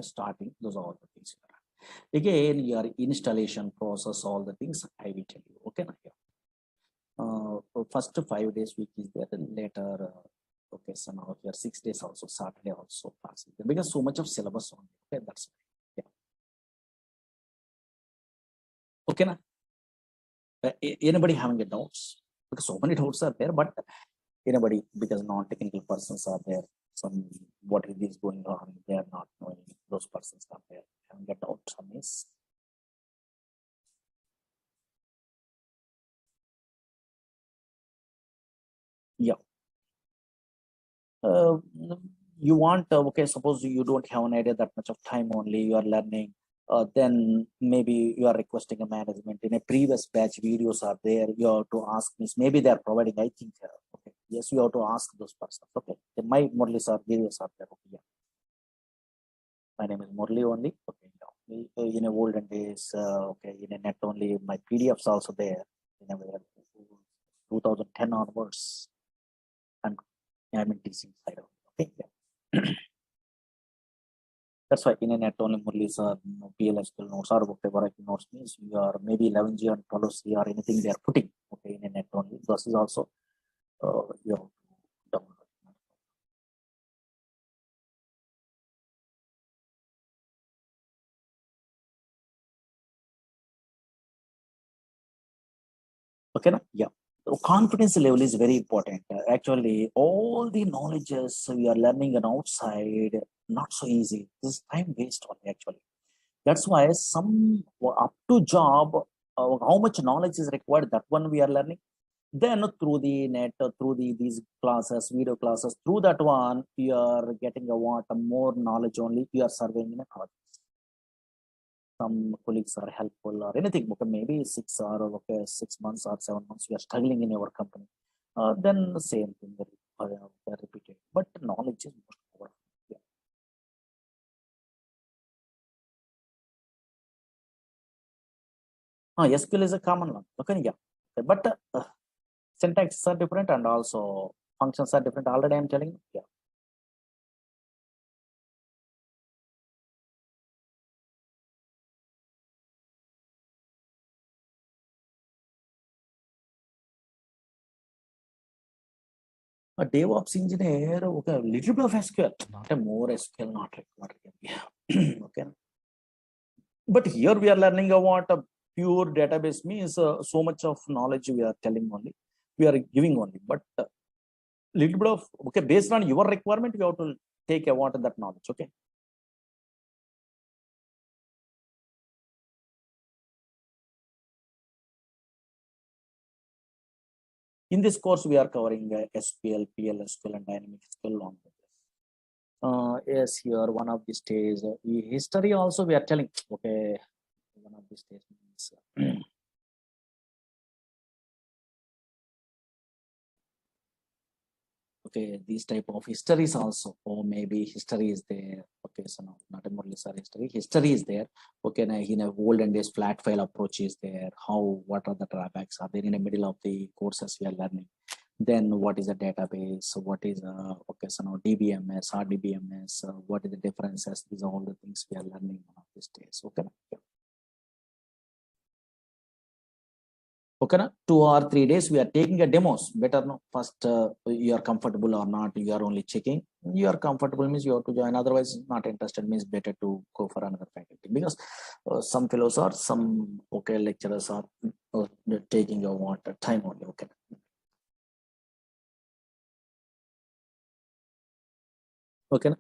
starting, those are all the things. Again, your installation process, all the things I will tell you. Okay, first 5 days week is there, and later okay, so now here 6 days also, Saturday also class is there, because so much of syllabus on. Okay, that's yeah. Okay, na? Anybody having a doubts? Because so many doubts are there, but anybody, because non-technical persons are there, some what is going on, they are not knowing, those persons are there having a doubt on this. Yeah. Uh, you want okay, suppose you don't have an idea that much of time only you are learning, then maybe you are requesting a management in a previous batch videos are there, you have to ask means maybe they are providing, I think. Okay, yes, you have to ask those persons. Okay, my Murali Sir videos are there. Okay, yeah, my name is Murali only. Okay, yeah. In a olden days, okay, in a net only my PDFs also there in a 2010 onwards, and I'm in teaching side of. Okay, yeah. That's why in a net only Murali's or PLSQL notes or whatever notes means you are maybe 11G and 12C or anything they are putting. Okay, in a net only. This is also you have to download. Okay, na? Yeah. So confidence level is very important. Actually, all the knowledges we are learning on outside, not so easy. This is time waste only actually. That's why some up to job, how much knowledge is required, that one we are learning. Then through the net, through these classes, video classes, through that one, you are getting a what more knowledge only. You are surveying in a college. Some colleagues are helpful or anything. Okay, maybe 6 months or 7 months, you are struggling in your company. Then the same thing repeated. But knowledge is most powerful. Yeah. SQL is a common one. Okay, yeah. But syntaxes are different and also functions are different. Already I'm telling you. Yeah. A DevOps engineer, okay, a little bit of SQL, not a more SQL, not required. Yeah. Okay. But here we are learning about a pure database means so much of knowledge we are telling only, we are giving only. But little bit of, okay, based on your requirement, you have to take about that knowledge. Okay. In this course, we are covering SPL, PL, SQL, and dynamic SQL along with this. Yes, here one of these days, history also we are telling. Okay, one of these days means okay, these type of histories also, or maybe history is there. Okay, so no, not a Murali Sir history. History is there. Okay, now in a olden days, flat file approach is there. How, what are the drawbacks? Are there in the middle of the courses we are learning? Then what is a database? What is okay, so now DBMS, RDBMS, what is the differences? These are all the things we are learning one of these days. Okay. Yeah. Okay, 2 or 3 days we are taking a demos. Better no, first you are comfortable or not, you are only checking. You are comfortable means you have to join, otherwise not interested means better to go for another faculty, because some fellows are, some okay lecturers are taking your water time only. Okay. Okay,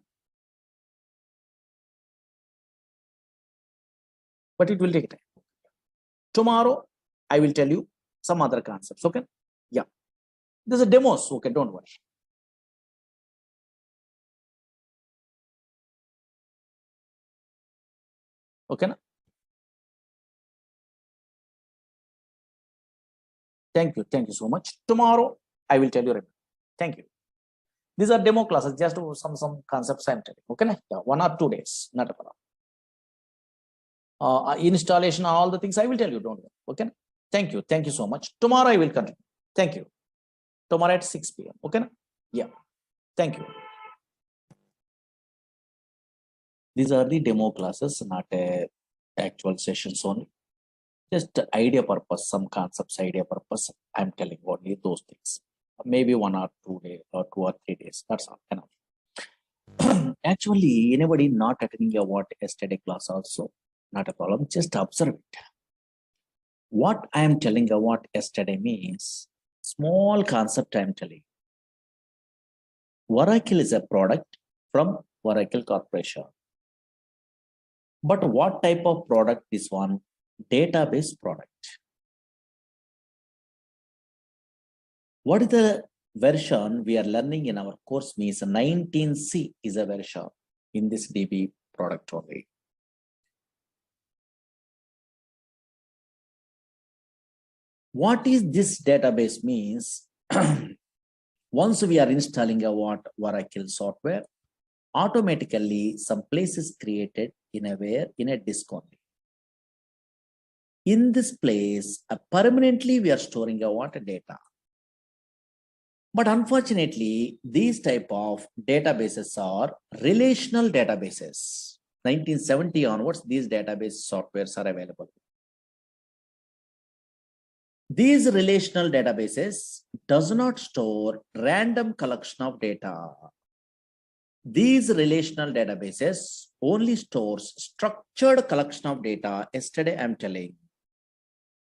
but it will take time. Tomorrow I will tell you some other concepts. Okay. Yeah, there's a demos. Okay, don't worry. Okay. Thank you so much. Tomorrow I will tell you. Thank you. These are demo classes, just some concepts I'm telling. Okay, yeah, 1 or 2 days, not a problem. Installation, all the things I will tell you. Don't worry. Okay. Thank you so much. Tomorrow I will continue. Thank you. Tomorrow at 6 p.m. Okay. Yeah. Thank you. These are the demo classes, not actual sessions only. Just idea purpose, some concepts, idea purpose. I'm telling only those things. Maybe 1 or 2 days or 2 or 3 days. That's all enough. Actually, anybody not attending your what yesterday class also, not a problem. Just observe it. What I am telling you what yesterday means, small concept I am telling. Oracle is a product from Oracle Corporation. But what type of product is one? Database product. What is the version we are learning in our course means 19C is a version in this DB product only. What is this database means? Once we are installing a what Oracle software, automatically some place is created in a disk only. In this place, permanently we are storing a what data. But unfortunately, these type of databases are relational databases. 1970 onwards, these database softwares are available. These relational databases does not store random collection of data. These relational databases only stores structured collection of data. Yesterday, I'm telling.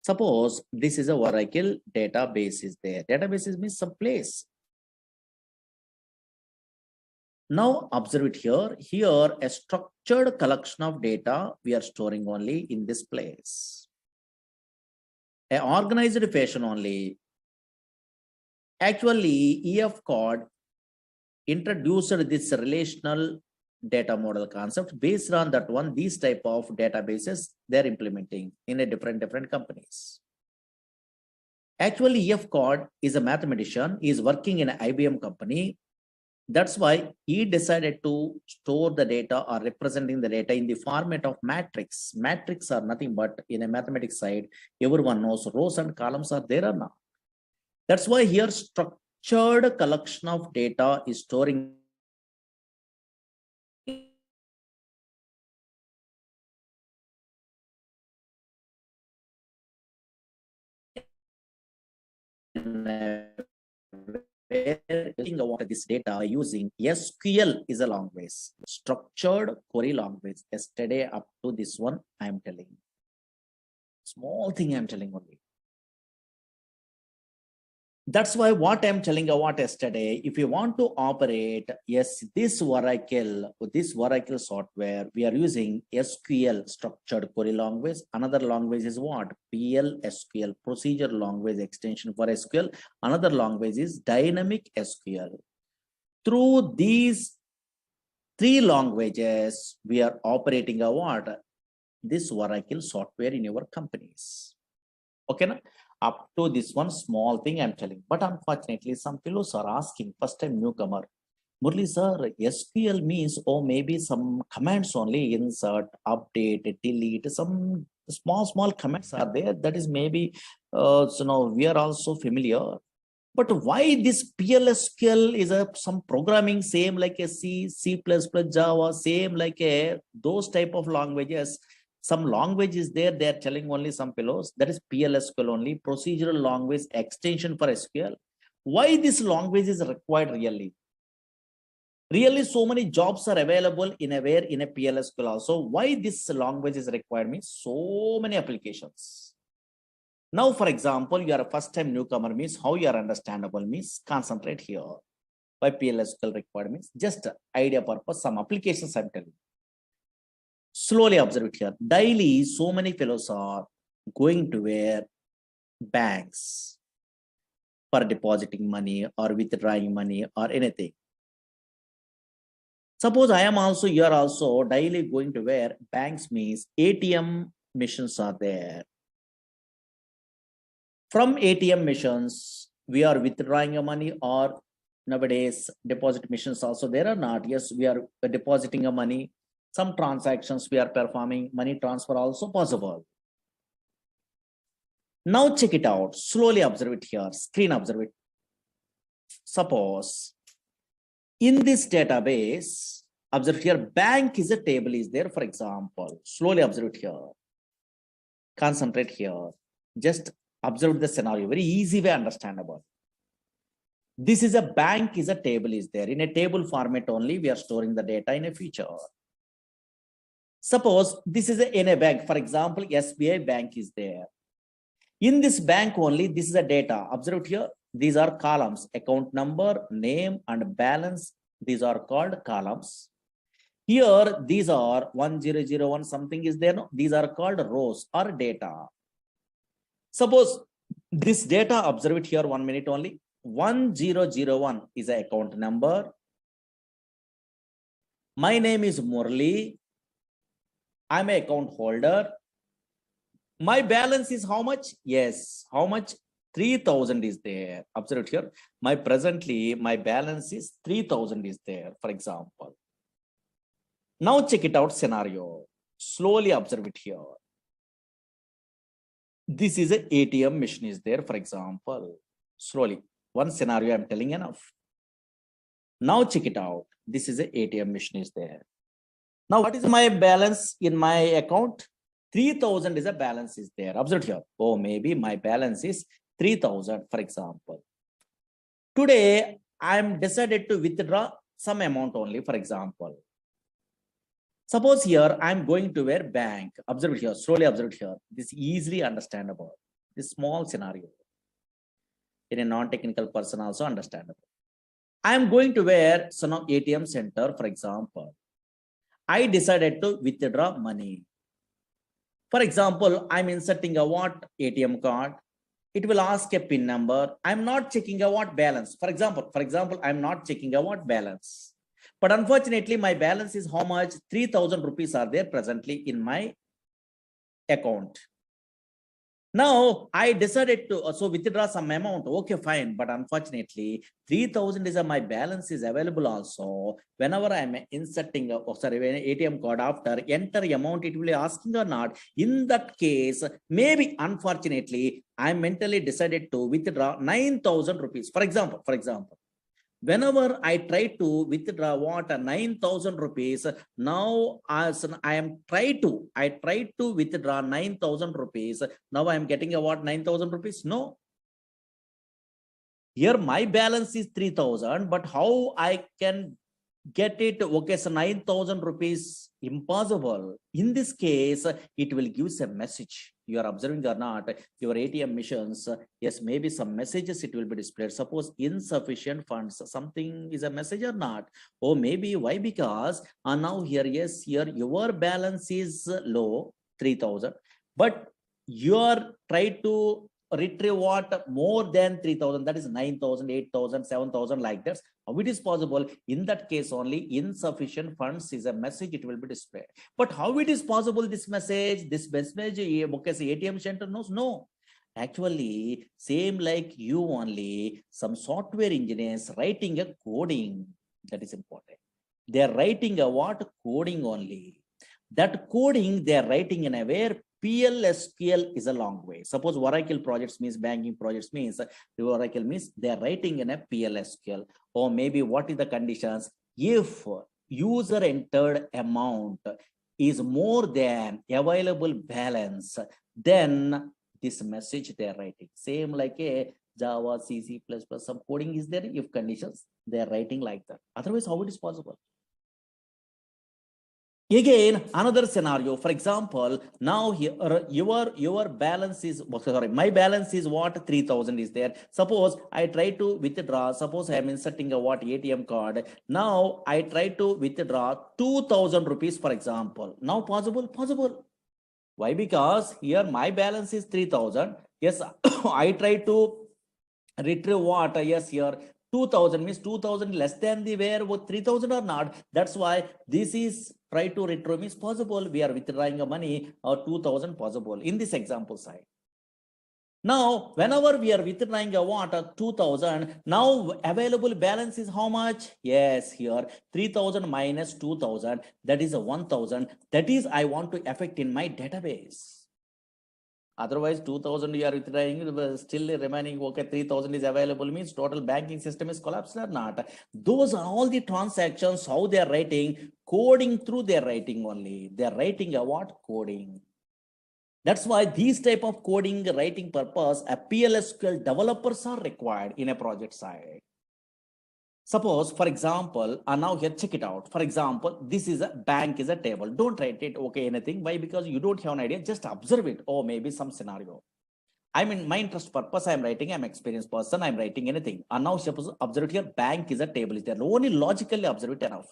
Suppose this is a Oracle database is there. Databases means some place. Now observe it here. Here, a structured collection of data we are storing only in this place. An organized fashion only. Actually, EF code introduced this relational data model concept. Based on that one, these type of databases they're implementing in a different companies. Actually, EF code is a mathematician, he is working in an IBM company. That's why he decided to store the data or representing the data in the format of matrix. Matrix are nothing but in a mathematics side, everyone knows rows and columns are there or not. That's why here structured collection of data is storing this data by using SQL is a language, structured query language. Yesterday up to this one, I am telling. Small thing I'm telling only. That's why what I'm telling you what yesterday, if you want to operate, yes, this Oracle software, we are using SQL, structured query language. Another language is what? PL SQL, procedure language extension for SQL. Another language is dynamic SQL. Through these three languages, we are operating a what? This Oracle software in your companies. Okay, na? Up to this one small thing I'm telling, but unfortunately some fellows are asking, first time newcomer, Murali Sir, SQL means, oh, maybe some commands only, insert, update, delete, some small commands are there. That is maybe, so now we are also familiar. But why this PLSQL is some programming same like a C, C++, Java, same like a those type of languages. Some language is there, they are telling only some fellows, that is PLSQL only, procedural language extension for SQL. Why this language is required really? Really, so many jobs are available in a PLSQL also. Why this language is required means so many applications. Now, for example, you are a first time newcomer means how you are understandable means concentrate here. Why PLSQL required means just idea purpose, some applications I'm telling. Slowly observe it here. Daily, so many fellows are going to where banks for depositing money or withdrawing money or anything. Suppose I am also, you are also daily going to where banks means ATM machines are there. From ATM machines, we are withdrawing your money, or nowadays deposit machines also there or not. Yes, we are depositing a money. Some transactions we are performing, money transfer also possible. Now check it out. Slowly observe it here. Screen observe it. Suppose in this database, observe here, bank is a table is there, for example. Slowly observe it here. Concentrate here. Just observe the scenario. Very easy way understandable. This is a bank is a table is there. In a table format only, we are storing the data in a feature. Suppose this is in a bank, for example, SBI bank is there. In this bank only, this is a data. Observe here, these are columns, account number, name, and balance. These are called columns. Here, these are 1001, something is there. No? These are called rows or data. Suppose this data, observe it here 1 minute only. 1001 is an account number. My name is Murali. I'm an account holder. My balance is how much? Yes, how much? 3000 is there. Observe it here. My balance is 3000 is there, for example. Now check it out scenario. Slowly observe it here. This is an ATM machine is there, for example. Slowly. One scenario I'm telling enough. Now check it out. This is an ATM machine is there. Now, what is my balance in my account? 3000 is a balance is there. Observe here. Oh, maybe my balance is 3000, for example. Today, I'm decided to withdraw some amount only, for example. Suppose here, I'm going to where bank. Observe here. Slowly observe here. This is easily understandable. This small scenario. In a non-technical person also understandable. I'm going to where some ATM center, for example. I decided to withdraw money. For example, I'm inserting a what ATM card. It will ask a PIN number. I'm not checking a what balance. For example, I'm not checking a what balance. But unfortunately, my balance is how much? 3000 rupees are there presently in my account. Now I decided to so withdraw some amount. Okay, fine. But unfortunately, 3,000 is my balance is available also. Whenever I'm inserting when ATM card after enter amount, it will be asking or not. In that case, maybe unfortunately, I mentally decided to withdraw 9,000 rupees. For example, whenever I try to withdraw what 9,000 rupees, now as I try to withdraw 9,000 rupees. Now I am getting a what 9,000 rupees? No. Here my balance is 3,000, but how I can get it? Okay, so 9,000 rupees impossible. In this case, it will give a message. You are observing or not, your ATM machines, yes, maybe some messages it will be displayed. Suppose insufficient funds, something is a message or not. Or maybe why? Because now here, yes, here your balance is low, 3,000, but you are trying to retrieve what more than 3,000, that is 9,000, 8,000, 7,000 like that. How it is possible? In that case only insufficient funds is a message, it will be displayed. But how it is possible this message okay, say ATM center knows? No. Actually, same like you only, some software engineers writing a coding, that is important. They are writing a what? Coding only. That coding they are writing in a where PL SQL is a long way. Suppose Oracle projects means banking projects means Oracle means they are writing in a PL SQL. Or maybe what is the conditions? If user entered amount is more than available balance, then this message they are writing. Same like a Java, C, C++, some coding is there. If conditions, they are writing like that. Otherwise, how it is possible? Again, another scenario. For example, now here your balance is my balance is what 3,000 is there. Suppose I try to withdraw. Suppose I am inserting a what ATM card. Now I try to withdraw 2,000 rupees, for example. Now possible. Why? Because here my balance is 3,000. Yes, I try to retrieve what? Yes, here 2,000 means 2,000 less than the where 3,000 or not. That's why this is try to retrieve means possible. We are withdrawing a money or 2,000 possible in this example side. Now, whenever we are withdrawing a what 2,000, now available balance is how much? Yes, here 3,000 minus 2,000, that is a 1,000. That is I want to affect in my database. Otherwise, 2,000 you are withdrawing, still remaining, okay, 3,000 is available means total banking system is collapsed or not. Those are all the transactions, how they are writing, coding through their writing only. They are writing a what? Coding. That's why these type of coding writing purpose, a PLSQL developers are required in a project side. Suppose, for example, now here check it out. For example, this is a bank is a table. Don't write it, okay, anything. Why? Because you don't have an idea. Just observe it. Or maybe some scenario. I mean, my interest purpose, I'm writing, I'm experienced person, I'm writing anything. And now suppose observe it here, bank is a table. Is there only logically observe it enough.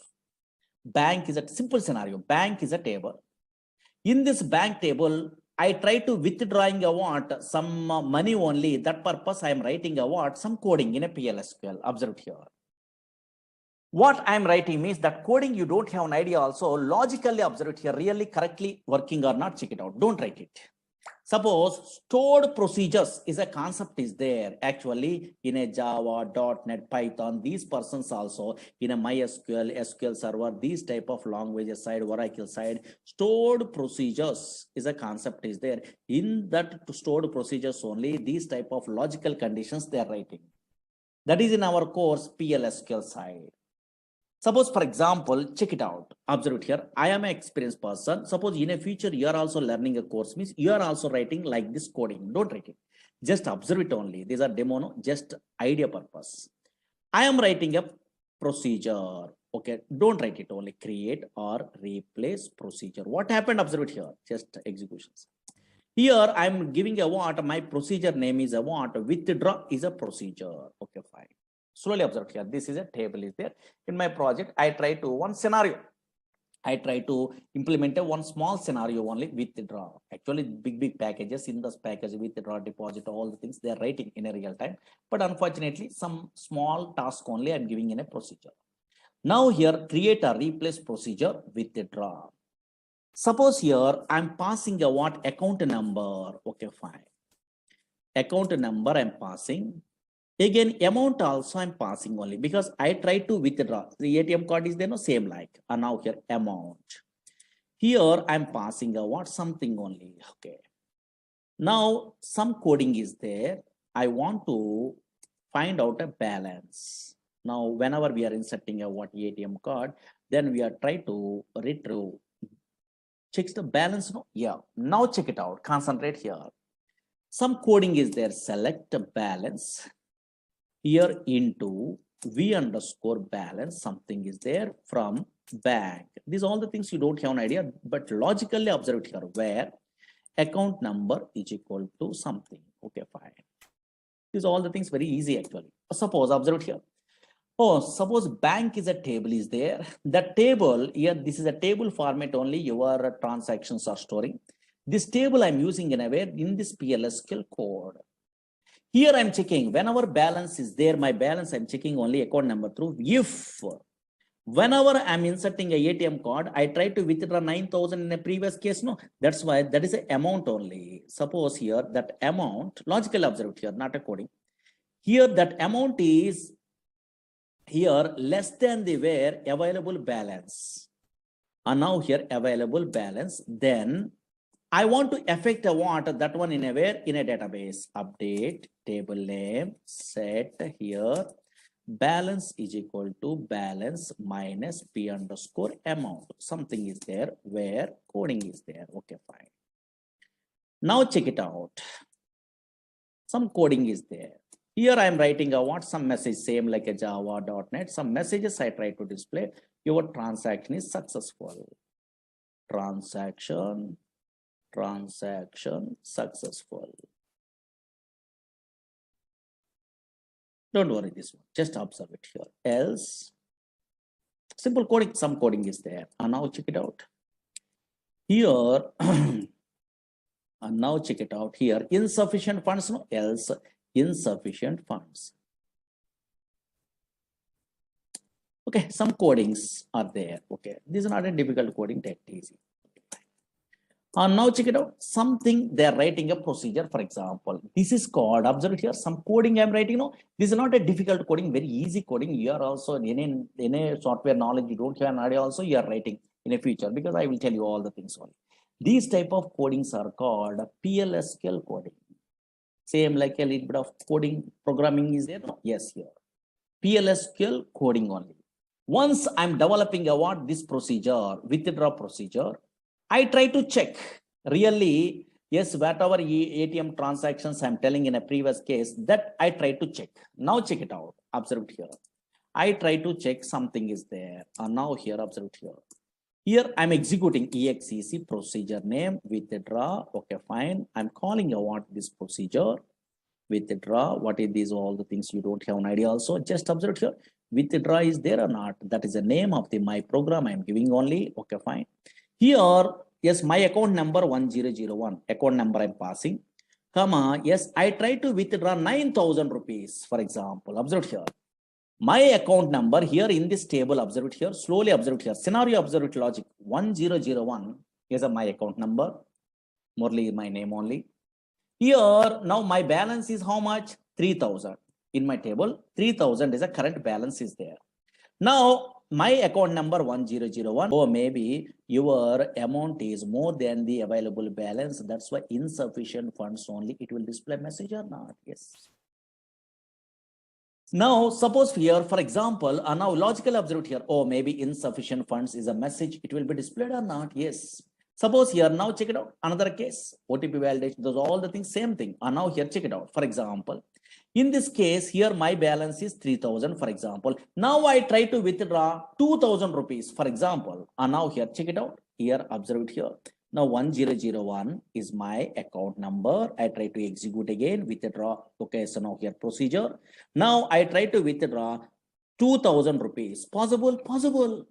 Bank is a simple scenario. Bank is a table. In this bank table, I try to withdrawing a what? Some money only. That purpose, I'm writing a what? Some coding in a PLSQL. Observe it here. What I'm writing means that coding you don't have an idea also. Logically observe it here, really correctly working or not, check it out. Don't write it. Suppose stored procedures is a concept is there actually in a Java, .NET, Python. These persons also in a MySQL, SQL Server, these type of languages side, Oracle side, stored procedures is a concept is there. In that stored procedures only, these type of logical conditions they are writing. That is in our course PLSQL side. Suppose, for example, check it out. Observe it here. I am an experienced person. Suppose in a future, you are also learning a course, means you are also writing like this coding. Don't write it. Just observe it only. These are demo, no? Just idea purpose. I am writing a procedure. Okay, don't write it only. Create or replace procedure. What happened? Observe it here. Just executions. Here, I'm giving a what? My procedure name is a what? Withdraw is a procedure. Okay, fine. Slowly observe here. This is a table is there. In my project, I try to one scenario. I try to implement a one small scenario only withdraw. Actually, big packages in this package withdraw, deposit, all the things they are writing in a real time. But unfortunately, some small task only I'm giving in a procedure. Now here, create a replace procedure withdraw. Suppose here I'm passing a what account number. Okay, fine. account number I'm passing. Again, amount also I'm passing only because I try to withdraw. The ATM card is there, no same like. And now here amount. Here I'm passing a what something only. Okay. Now some coding is there. I want to find out a balance. Now, whenever we are inserting a what ATM card, then we are trying to retrieve. Checks the balance. No? Yeah. Now check it out. Concentrate here. Some coding is there. Select a balance. Here into V underscore balance. Something is there from bank. These are all the things you don't have an idea, but logically observe it here where account number is equal to something. Okay, fine. These are all the things very easy actually. Suppose observe it here. Oh, suppose bank is a table is there. The table here, this is a table format only your transactions are storing. This table I'm using in a way in this PLSQL code. Here I'm checking whenever balance is there, my balance I'm checking only account number through. If whenever I'm inserting a ATM card, I try to withdraw 9,000 in a previous case. No, that's why that is an amount only. Suppose here that amount, logical observed here, not a coding. Here that amount is here less than the where available balance. And now here available balance. Then I want to affect a what that one in a where in a database. Update table name set here. Balance is equal to balance minus P underscore amount. Something is there where coding is there. Okay, fine. Now check it out. Some coding is there. Here I am writing a what some message same like a java.net. Some messages I try to display. Your transaction is successful. Transaction successful. Don't worry this one, just observe it here. Else, simple coding, some coding is there. And now check it out. Here, and now check it out here. Insufficient funds, no, else insufficient funds. Okay, some codings are there. Okay, this is not a difficult coding, take it easy. And now check it out. Something they are writing a procedure, for example. This is called, observe it here, some coding I'm writing. No, this is not a difficult coding, very easy coding. You are also in a software knowledge, you don't have an idea also, you are writing in a future because I will tell you all the things only. These type of codings are called PLSQL coding. Same like a little bit of coding programming is there. No? Yes, here. PLSQL coding only. Once I'm developing a what this procedure, withdraw procedure, I try to check really, yes, whatever ATM transactions I'm telling in a previous case that I try to check. Now check it out. Observe it here. I try to check something is there. And now here, observe it here. Here I'm executing exec procedure name withdraw. Okay, fine. I'm calling a what this procedure withdraw. What is these all the things you don't have an idea also. Just observe it here. Withdraw is there or not? That is the name of the my program I'm giving only. Okay, fine. Here, yes, my account number 1001, account number I'm passing, comma, yes, I try to withdraw 9,000 rupees, for example, observe here. My account number here in this table, observe it here, slowly observe it here, scenario observe it logic, 1001 is my account number, Murali is my name only. Here, now my balance is how much? 3,000. In my table, 3,000 is a current balance is there. Now, my account number 1001, or maybe your amount is more than the available balance. That's why insufficient funds only. It will display message or not? Yes. Now, suppose here, for example, now logical observe here. Oh, maybe insufficient funds is a message. It will be displayed or not? Yes. Suppose here, now check it out. Another case, OTP validation, those all the things, same thing. And now here, check it out. For example, in this case, here my balance is 3,000, for example. Now I try to withdraw 2,000 rupees, for example. And now here, check it out. Here, observe it here. Now 1001 is my account number. I try to execute again, withdraw. Okay, so now here procedure. Now I try to withdraw 2,000 rupees. Possible? Possible.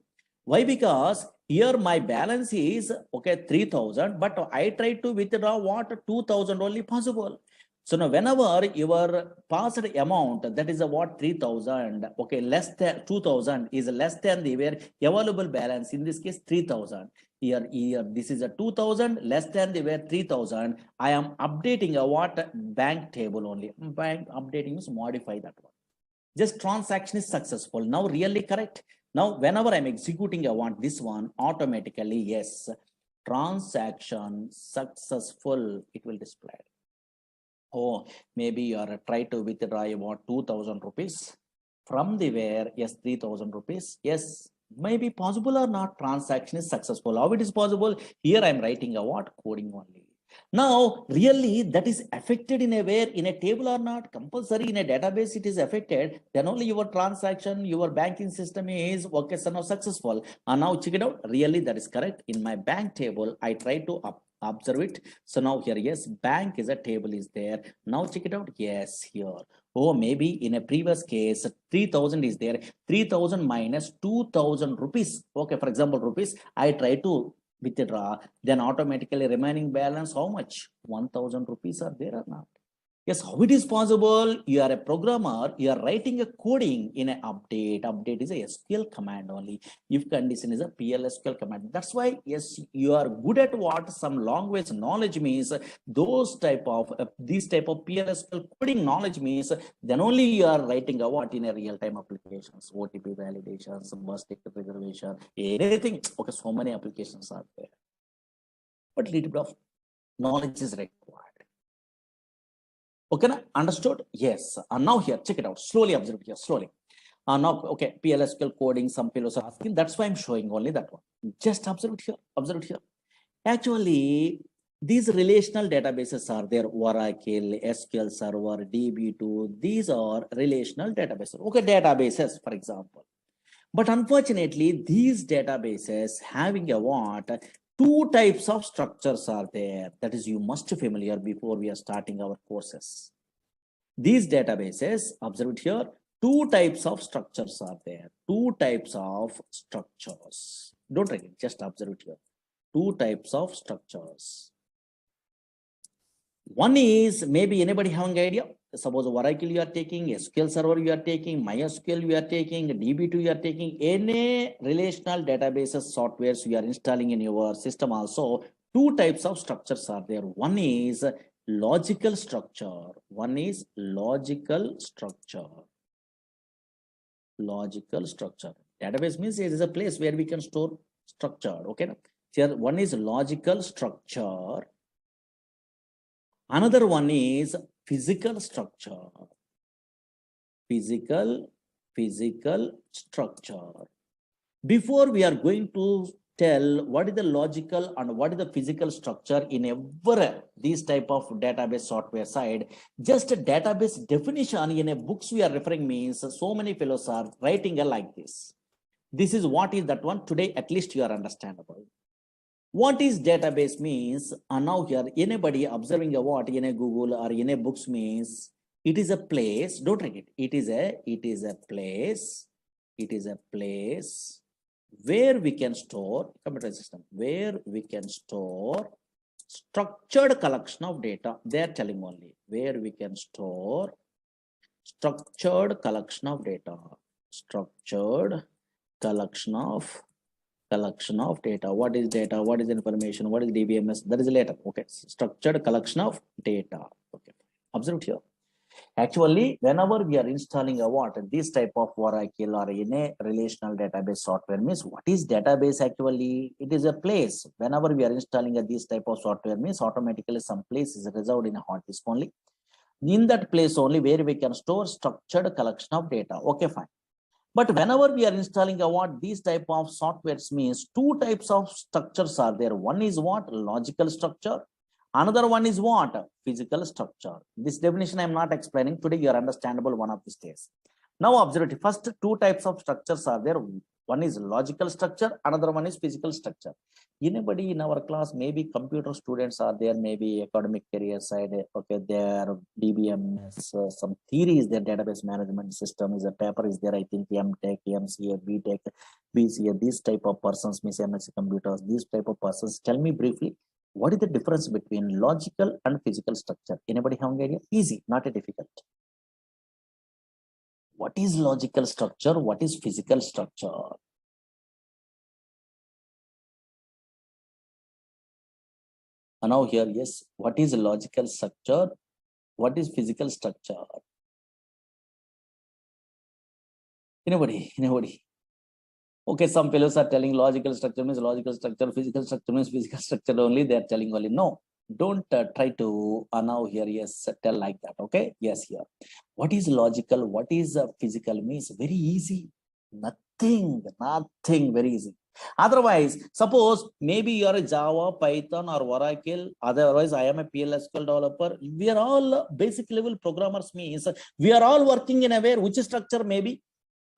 Why? Because here my balance is okay 3,000, but I try to withdraw what 2,000 only possible. So now whenever your passed amount, that is a what 3,000, okay, less than 2,000 is less than the available balance, in this case 3,000. Here, this is a 2000, less than they were 3000. I am updating a what bank table only. Bank updating is modify that one. Just transaction is successful. Now really correct. Now, whenever I'm executing, I want this one automatically, yes, transaction successful, it will display. Oh, maybe you are try to withdraw about 2000 rupees from the where, yes, 3000 rupees. Yes, maybe possible or not, transaction is successful. How it is possible? Here I'm writing a what coding only. Now, really, that is affected in a way in a table or not? Compulsory in a database, it is affected. Then only your transaction, your banking system is okay, so now successful. And now check it out. Really, that is correct. In my bank table, I try to observe it. So now here, yes, bank is a table is there. Now check it out. Yes, here. Oh, maybe in a previous case, 3000 is there. 3000 minus 2000 rupees. Okay, for example, rupees, I try to withdraw, then automatically remaining balance how much? 1000 rupees are there or not? Yes, how it is possible? You are a programmer, you are writing a coding in an update. Update is a SQL command only. If condition is a PL SQL command. That's why, yes, you are good at what some language knowledge means. Those type of these type of PL SQL coding knowledge means then only you are writing a what in a real-time applications, OTP validations, bus ticket reservation, anything. Okay, so many applications are there. But little bit of knowledge is required. Okay, understood? Yes. Now here, check it out. Slowly observe here, slowly. Now, okay, PLSQL coding, some fellows are asking. That's why I'm showing only that one. Just observe it here. Observe it here. Actually, these relational databases are there. Oracle, SQL Server, DB2. These are relational databases. Okay, databases, for example. But unfortunately, these databases having a what? Two types of structures are there. That is, you must be familiar before we are starting our courses. These databases, observe it here, two types of structures are there. Two types of structures. Don't write it, just observe it here. Two types of structures. One is, maybe anybody having idea? Suppose Oracle you are taking, SQL Server you are taking, MySQL you are taking, DB2 you are taking, any relational databases softwares you are installing in your system also, two types of structures are there. One is logical structure. One is logical structure. Logical structure. Database means it is a place where we can store structure. Okay. Here one is logical structure. Another one is physical structure. Physical structure. Before we are going to tell what is the logical and what is the physical structure in ever these type of database software side, just a database definition in a books we are referring means so many fellows are writing like this. This is what is that one today, at least you are understandable. What is database means, and now here anybody observing a what in a Google or in a books means it is a place, don't read it, it is a place where we can store computer system, where we can store structured collection of data. They are telling only where we can store structured collection of data, structured collection of data. What is data? What is information? What is DBMS? That is later. Okay, structured collection of data. Okay, observe here. Actually, whenever we are installing a what, this type of Oracle or in a relational database software means what is database actually? It is a place. Whenever we are installing this type of software means automatically some place is reserved in a hard disk only. In that place only where we can store structured collection of data. Okay, fine. But whenever we are installing a what, these type of softwares means two types of structures are there. One is what? Logical structure. Another one is what? Physical structure. This definition I am not explaining. Today you are understandable one of these days. Now observe it. First two types of structures are there. One is logical structure. Another one is physical structure. Anybody in our class, maybe computer students are there, maybe academic career side, okay, there DBMS, some theories, their database management system is a paper is there, I think MTech, MCA, BTech, BCA, these type of persons, Miss MSc computers, these type of persons. Tell me briefly, what is the difference between logical and physical structure? Anybody have an idea? Easy, not a difficult. What is logical structure? What is physical structure? Now here, yes, what is logical structure? What is physical structure? Anybody? Anybody? Okay, some fellows are telling logical structure means logical structure, physical structure means physical structure only. They are telling only. No, don't try to now here, yes, tell like that. Okay, yes, here. What is logical? What is physical means very easy. Nothing, very easy. Otherwise, suppose maybe you are a Java, Python, or Oracle. Otherwise, I am a PLSQL developer. We are all basic level programmers. Means we are all working in a way which structure maybe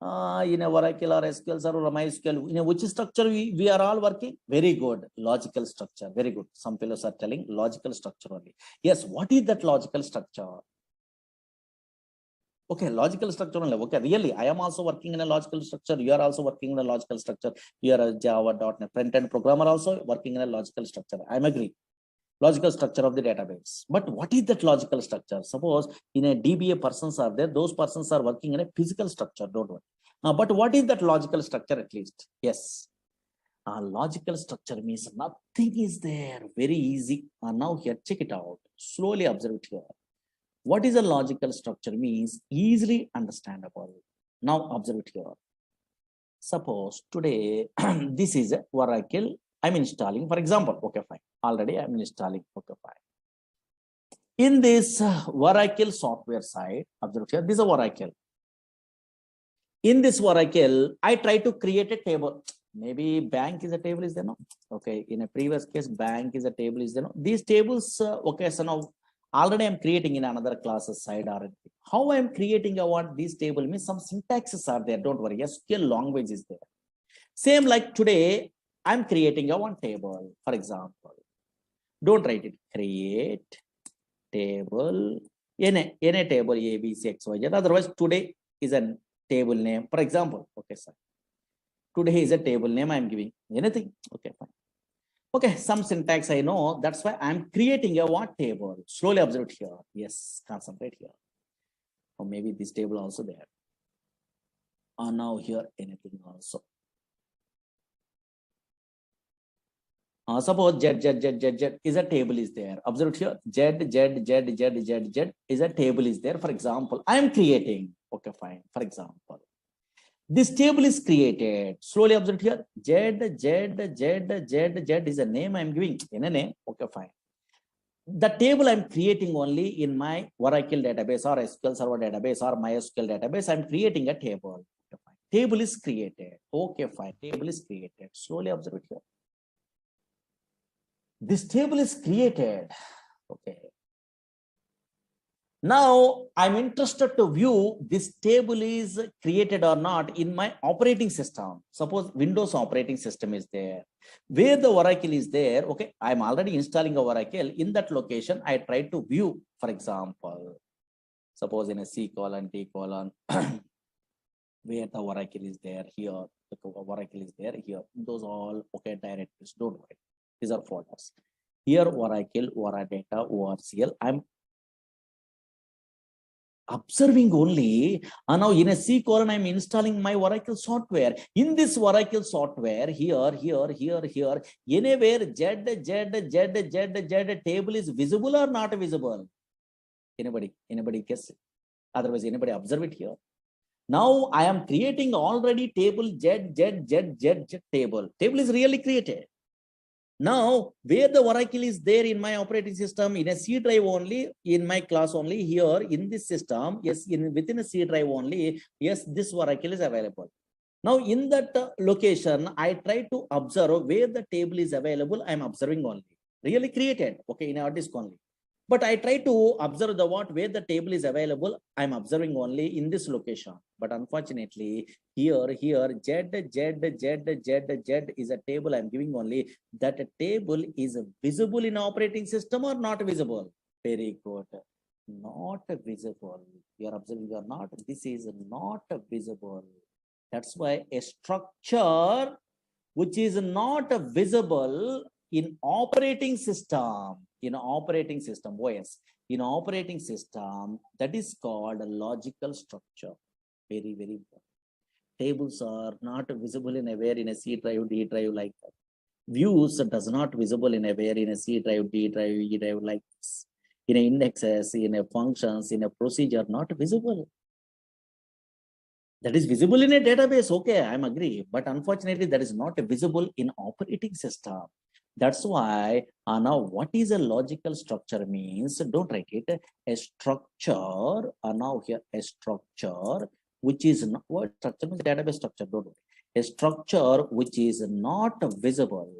in a Oracle or SQL or MySQL, in a which structure we are all working? Very good. Logical structure. Very good. Some fellows are telling logical structure only. Yes, what is that logical structure? Okay, logical structure only. Okay, really, I am also working in a logical structure. You are also working in a logical structure. You are a Java.NET front-end programmer also working in a logical structure. I am agree. Logical structure of the database. But what is that logical structure? Suppose in a DBA persons are there, those persons are working in a physical structure, don't worry. But what is that logical structure at least? Yes. Logical structure means nothing is there. Very easy. Now here, check it out. Slowly observe it here. What is a logical structure means easily understandable. Now observe it here. Suppose today, this is a Oracle. I'm installing, for example, okay, fine. Already I'm installing, okay, fine. In this Oracle software side, observe here, this is a Oracle. In this Oracle, I try to create a table. Maybe bank is a table, is there no? Okay, in a previous case, bank is a table, is there no? These tables, okay, so now already I'm creating in another classes side already. How I'm creating this table means some syntaxes are there, don't worry. SQL language is there. Same like today, I'm creating one table, for example. Don't write it. Create table in a table A, B, C, X, Y, Z. Otherwise, today is a table name. For example, okay, sir. Today is a table name I'm giving. Anything? Okay, fine. Okay, some syntax I know. That's why I'm creating a what table. Slowly observe it here. Yes, concentrate here. Or maybe this table also there. Now here anything also. Suppose Z is a table is there. Observe it here. Z is a table is there. For example, I am creating. Okay, fine. For example, this table is created. Slowly observe here. Z is a name I am giving. In a name. Okay, fine. The table I'm creating only in my Oracle database or SQL Server database or MySQL database. I'm creating a table. Okay, fine. Table is created. Okay, fine. Table is created. Slowly observe it here. This table is created. Okay. Now I'm interested to view this table is created or not in my operating system. Suppose Windows operating system is there. Where the Oracle is there, okay, I'm already installing a Oracle. In that location, I try to view, for example, suppose in a C colon, T colon, where the Oracle is there, here, the Oracle is there, here. Those all, okay, directories, don't worry. These are folders. Here, Oracle, Oradata, ORCL. I'm observing only. Now in a C colon, I'm installing my Oracle software. In this Oracle software, here, anywhere Z table is visible or not visible? Anybody guess? Otherwise, anybody observe it here? Now I am creating already table Z table. Table is really created. Now, where the Oracle is there in my operating system, in a C drive only, in my class only, here in this system, yes, within a C drive only, yes, this Oracle is available. Now, in that location, I try to observe where the table is available. I'm observing only. Really created, okay, in our disk only. But I try to observe where the table is available. I'm observing only in this location. But unfortunately, here, Z is a table I'm giving only. That table is visible in operating system or not visible? Very good. Not visible. You are observing or not? This is not visible. That's why a structure which is not visible in operating system, OS, in operating system, that is called a logical structure. Very, very important. Tables are not visible in a C drive, D drive like that. Views does not visible in a where in a C drive, D drive, E drive like this. In a indexes, in a functions, in a procedure, not visible. That is visible in a database, okay, I'm agree. But unfortunately, that is not visible in operating system. That's why now what is a logical structure means, don't write it, a structure, now here a structure, which is not, what structure means database structure, don't worry. A structure which is not visible,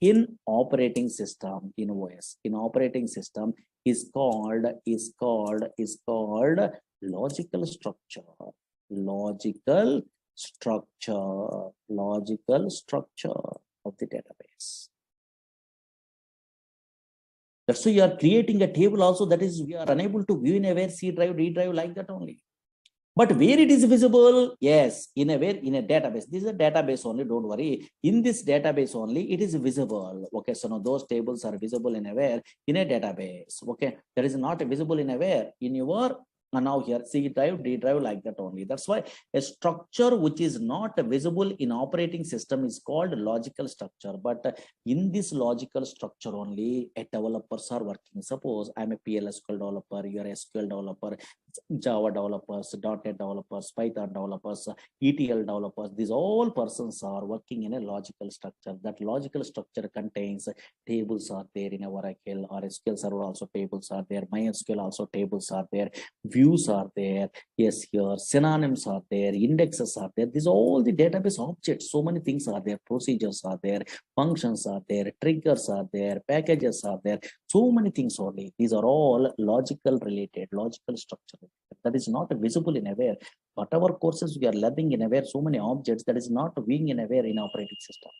in operating system, in OS, in operating system is called logical structure, logical structure of the database. That's why you are creating a table also, that is we are unable to view in a where C drive, D drive like that only. But where it is visible, yes, in a database. This is a database only, don't worry. In this database only, it is visible. Okay, so now those tables are visible in a where in a database. Okay, that is not visible in a where in your now here C drive, D drive like that only. That's why a structure which is not visible in operating system is called logical structure. But in this logical structure only, a developers are working. Suppose I'm a PL/SQL developer, you are a SQL developer, Java developers, .NET developers, Python developers, ETL developers. These all persons are working in a logical structure. That logical structure contains tables are there in a Oracle or SQL Server also tables are there. MySQL also tables are there. Views are there. Yes, here synonyms are there. Indexes are there. These are all the database objects. So many things are there. Procedures are there. Functions are there. Triggers are there. Packages are there. So many things only. These are all logical related, logical structure. That is not visible in aware. Whatever courses we are learning in aware, so many objects that is not being in aware in operating system.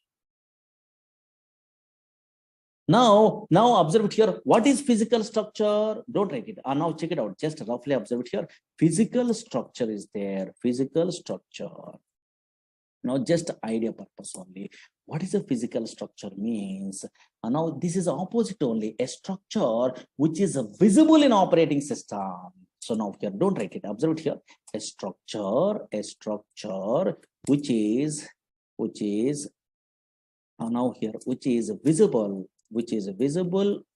Now observe it here. What is physical structure? Don't write it. Now check it out. Just roughly observe it here. Physical structure is there. Physical structure. Now just idea purpose only. What is a physical structure means? Now this is opposite only. A structure which is visible in operating system. So now here, don't write it. Observe it here. A structure which is now here, which is visible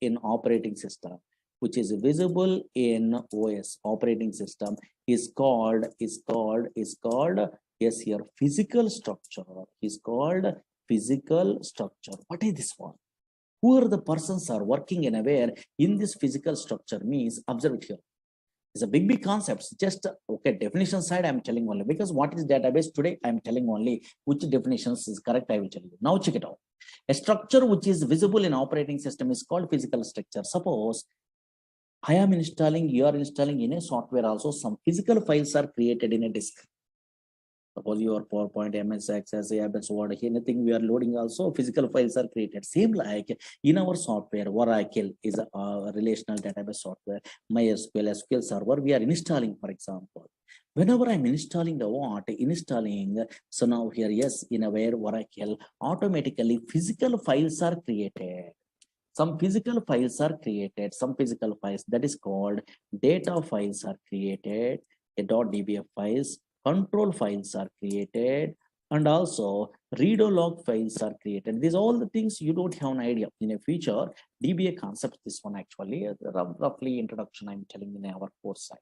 in operating system, which is visible in OS operating system is called yes here physical structure is called physical structure. What is this one? Who are the persons are working in aware in this physical structure means, observe it here. It's a big concepts. Just okay, definition side I'm telling only, because what is database today I'm telling only which definitions is correct I will tell you. Now check it out. A structure which is visible in operating system is called physical structure. Suppose I am installing, you are installing in a software also, some physical files are created in a disk. Suppose your PowerPoint, MS Access, MS Word, anything we are loading also, physical files are created. Same like in our software, Oracle is a relational database software. MySQL, SQL Server, we are installing, for example. Whenever I'm installing the what, so now here, yes, in a where Oracle, automatically physical files are created. Some physical files are created, some physical files that is called data files are created, a .dbf files, control files are created, and also read or log files are created. These are all the things you don't have an idea. In a future, DBA concept, this one actually, roughly introduction I'm telling in our course side.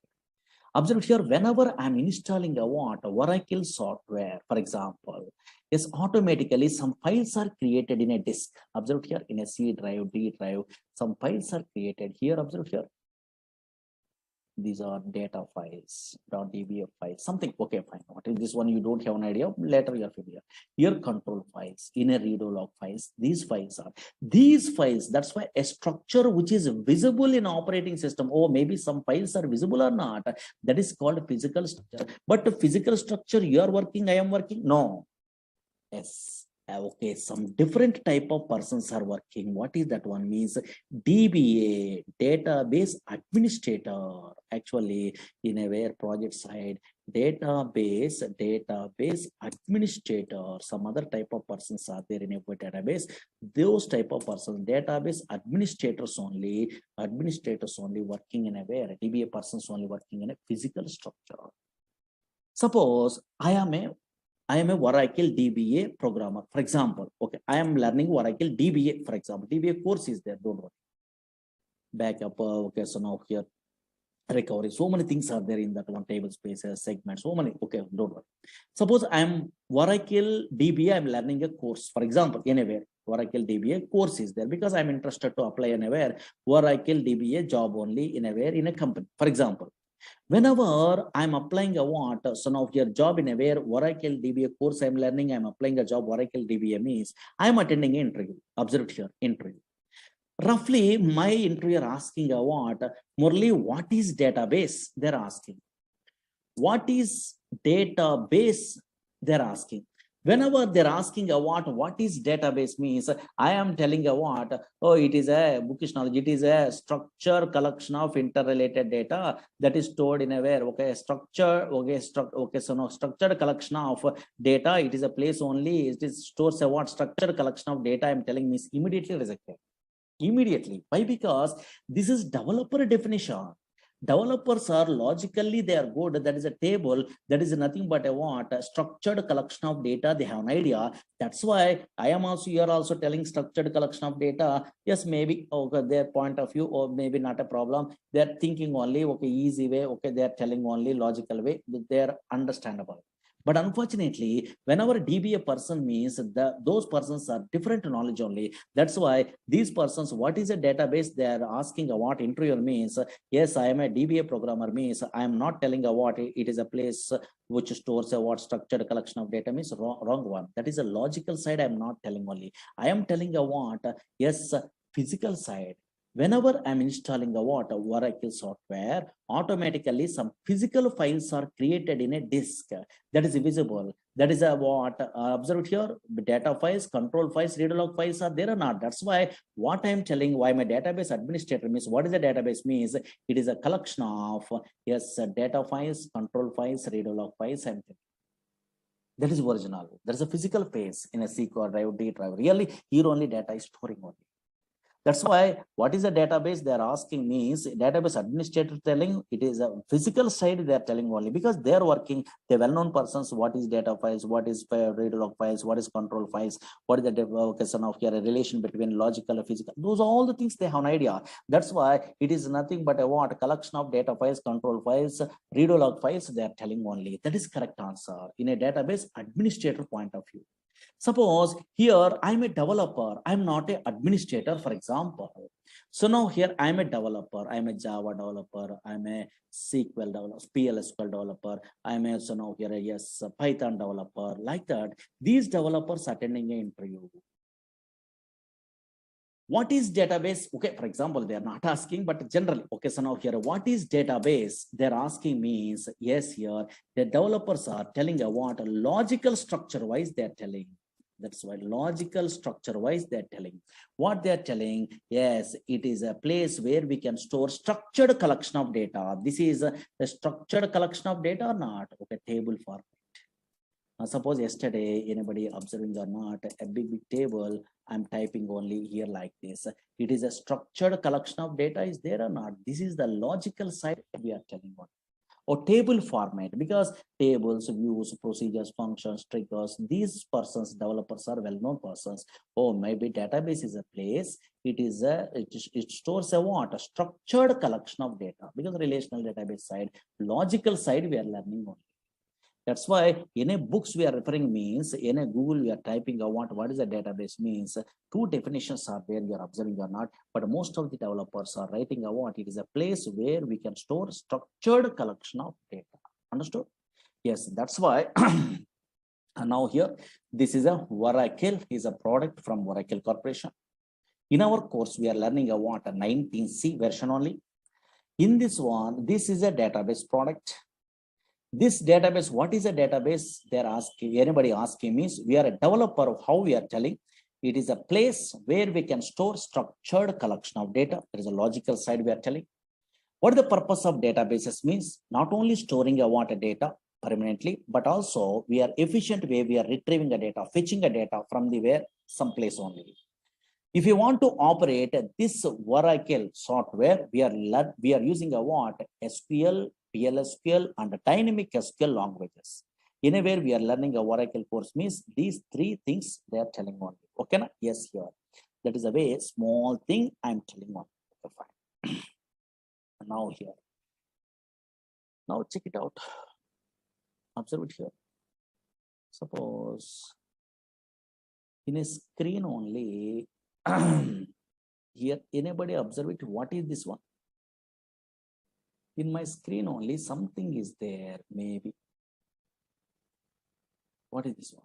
Observe here, whenever I'm installing a Oracle software, for example, yes, automatically some files are created in a disk. Observe here in a C drive, D drive, some files are created here. Observe here. These are data files, .dbf files, something. Okay, fine. What is this one? You don't have an idea. Later you are familiar. Here control files, in a read log files. These files. That's why a structure which is visible in operating system. Oh, maybe some files are visible or not. That is called physical structure. But the physical structure you are working, I am working. No. Yes. Okay, some different type of persons are working. What is that one means? DBA, database administrator. Actually, in a where project side, database administrator. Some other type of persons are there in a database. Those type of persons, database administrators only working in a where DBA persons only working in a physical structure. Suppose I am a I am a Oracle DBA programmer, for example. Okay, I am learning Oracle DBA, for example. DBA course is there, don't worry. Backup, okay, so now here, recovery, so many things are there in that one, table spaces, segments, so many, okay, don't worry. Suppose I am Oracle DBA, I'm learning a course, for example, anywhere, Oracle DBA course is there because I'm interested to apply anywhere, Oracle DBA job only anywhere in a company, for example. Whenever I'm applying a what, so now your job in a where Oracle DBA course I'm learning, I'm applying a job Oracle DBA means I'm attending an interview. Observe here, interview. Roughly, my interviewer asking a what, Murali, what is database? They're asking. What is database? They're asking. Whenever they're asking a what is database means, I am telling a what, oh, it is a bookish knowledge, it is a structured collection of interrelated data that is stored in a where, okay, structure, okay, okay, so no, structured collection of data, it is a place only, it is stores a what, structured collection of data, I'm telling means immediately rejected. Immediately. Why? Because this is developer definition. Developers are logically they are good. That is a table that is nothing but a what, a structured collection of data. They have an idea. That's why I am also here also telling structured collection of data. Yes, maybe okay, their point of view, or maybe not a problem. They are thinking only okay, easy way. Okay, they are telling only logical way. They are understandable. But unfortunately, whenever DBA person means those persons are different knowledge only. That's why these persons, what is a database? They are asking what interviewer means. Yes, I am a DBA programmer means I am not telling what it is a place which stores a what structured collection of data means wrong one. That is a logical side. I am not telling only. I am telling a what, yes, physical side. Whenever I'm installing a what, a Oracle software, automatically some physical files are created in a disk that is visible. That is a what, observe here, data files, control files, read log files are there or not. That's why what I'm telling, why my database administrator means, what is a database means, it is a collection of, yes, data files, control files, read log files, and that is original. There is a physical phase in a SQL drive, D drive. Really, here only data is storing only. That's why what is a database they're asking means database administrator telling it is a physical side they're telling only because they're working, the well-known persons, what is data files, what is read log files, what is control files, what is the devocation of here, a relation between logical and physical. Those are all the things they have an idea. That's why it is nothing but a what, collection of data files, control files, read log files, they're telling only. That is correct answer in a database administrator point of view. Suppose here I'm a developer, I'm not an administrator, for example. So now here I'm a developer, I'm a Java developer, I'm a SQL developer, PL SQL developer, I'm a, so now here a yes, a Python developer, like that. These developers attending an interview. What is database? Okay, for example, they are not asking, but generally, okay, so now here, what is database? They're asking means, yes, here, the developers are telling a what, a logical structure wise, they're telling. That's why logical structure wise, they're telling. What they're telling, yes, it is a place where we can store structured collection of data. This is a structured collection of data or not? Okay, table format. Suppose yesterday, anybody observing or not, a big table, I'm typing only here like this. It is a structured collection of data, is there or not? This is the logical side we are telling about. Or table format, because tables, views, procedures, functions, triggers, these persons, developers are well-known persons. Oh, maybe database is a place, it stores a what? A structured collection of data, because relational database side, logical side we are learning only. That's why in a books we are referring means, in a Google we are typing what is a database means. Two definitions are there, you are observing or not, but most of the developers are writing what it is a place where we can store structured collection of data. Understood? Yes, that's why. And now here, this is a Oracle, is a product from Oracle Corporation. In our course, we are learning what a 19C version only. In this one, this is a database product. This database, what is a database? They're asking, anybody asking means we are a developer of how we are telling. It is a place where we can store structured collection of data. There is a logical side we are telling. What the purpose of databases means? Not only storing a data permanently, but also we are efficient way we are retrieving a data, fetching a data from the where someplace only. If you want to operate this Oracle software, we are using a what? SQL, PL SQL, and dynamic SQL languages. Anywhere we are learning a Oracle course means these three things they are telling only. Okay, na? Yes, here. That is a very small thing I'm telling only. Okay, fine. Now here. Now check it out. Observe it here. Suppose in a screen only, here anybody observe it? What is this one? In my screen only something is there, maybe. What is this one?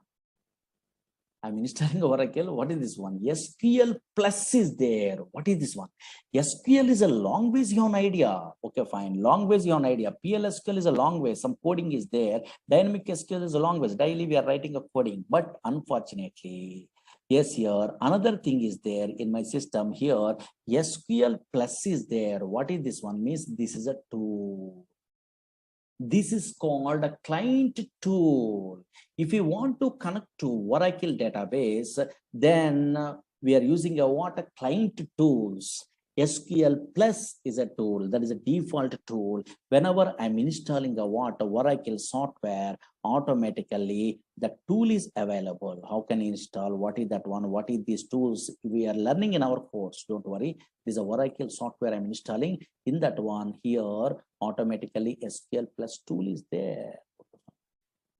I'm installing Oracle. What is this one? SQL plus is there. What is this one? SQL is a language you have an idea. Okay, fine. Language you have an idea. PLSQL is a language. Some coding is there. Dynamic SQL is a language. Daily we are writing a coding. But unfortunately, yes, here another thing is there in my system here. SQL plus is there. What is this one? Means this is a tool. This is called a client tool. If you want to connect to Oracle database, then we are using a client tools. SQL Plus is a tool, that is a default tool. Whenever I'm installing a Oracle software, automatically the tool is available. How can you install? What is that one? What is these tools? We are learning in our course. Don't worry. This is a Oracle software I'm installing. In that one here, automatically SQL Plus tool is there.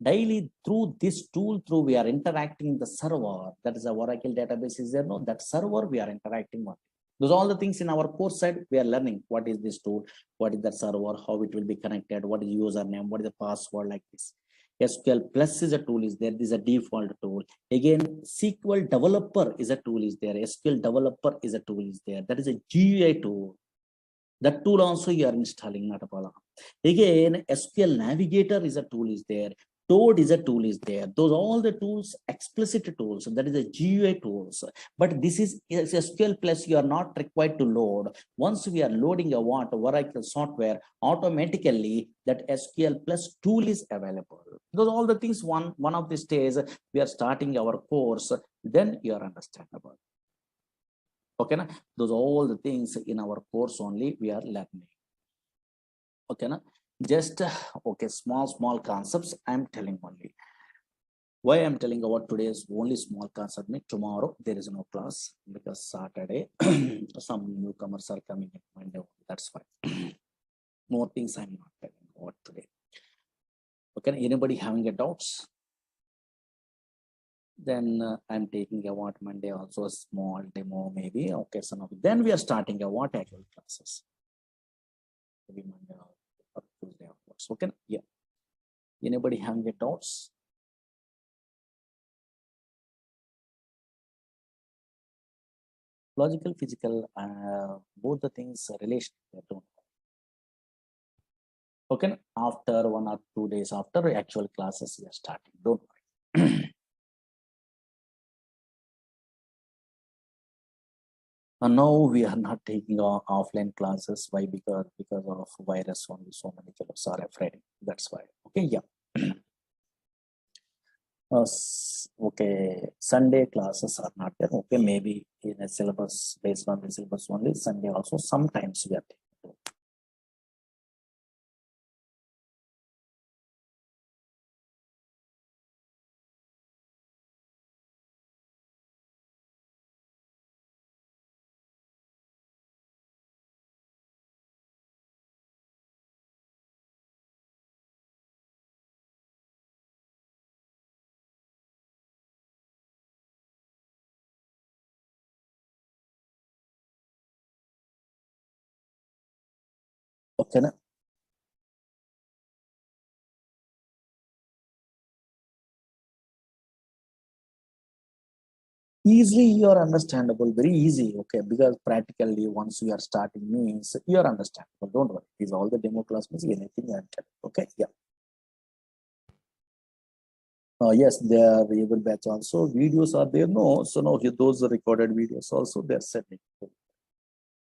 Daily through this tool, we are interacting the server. That is a Oracle database is there. No, that server we are interacting on. Those are all the things in our course side we are learning. What is this tool? What is that server? How it will be connected? What is username? What is the password like this? SQL Plus is a tool is there. This is a default tool. Again, SQL Developer is a tool is there. SQL Developer is a tool is there. That is a GUI tool. That tool also you are installing, not a problem. Again, SQL Navigator is a tool is there. Toad is a tool is there. Those all the tools, explicit tools. That is a GUI tools. But this is SQL Plus. You are not required to load. Once we are loading a Oracle software, automatically that SQL Plus tool is available. Those all the things. One of these days we are starting our course. Then you are understandable. Okay, na? Those all the things in our course only we are learning. Okay, na? Just okay, small concepts I'm telling only. Why I'm telling about today's only small concept? Tomorrow there is no class because Saturday some newcomers are coming in Monday. That's why. More things I'm not telling about today. Okay, anybody having a doubts? Then I'm taking a Monday also a small demo maybe. Okay, so now then we are starting a actual classes. Maybe Monday or Tuesday afterwards. Okay, yeah. Anybody having a doubts? Logical, physical, both the things relation. Okay, after 1 or 2 days after actual classes we are starting. Don't worry. And now we are not taking offline classes. Why? Because of virus only. So many fellows are afraid. That's why. Okay, yeah. Okay, Sunday classes are not there. Okay, maybe in a syllabus based on the syllabus only. Sunday also sometimes we are taking. Okay, na? Easily you are understandable, very easy. Okay, because practically once you are starting means you are understandable. Don't worry. These all the demo class means anything you are telling. Okay, yeah. Yes, there are every batch also. Videos are there. No, so no, those are recorded videos also they're sending.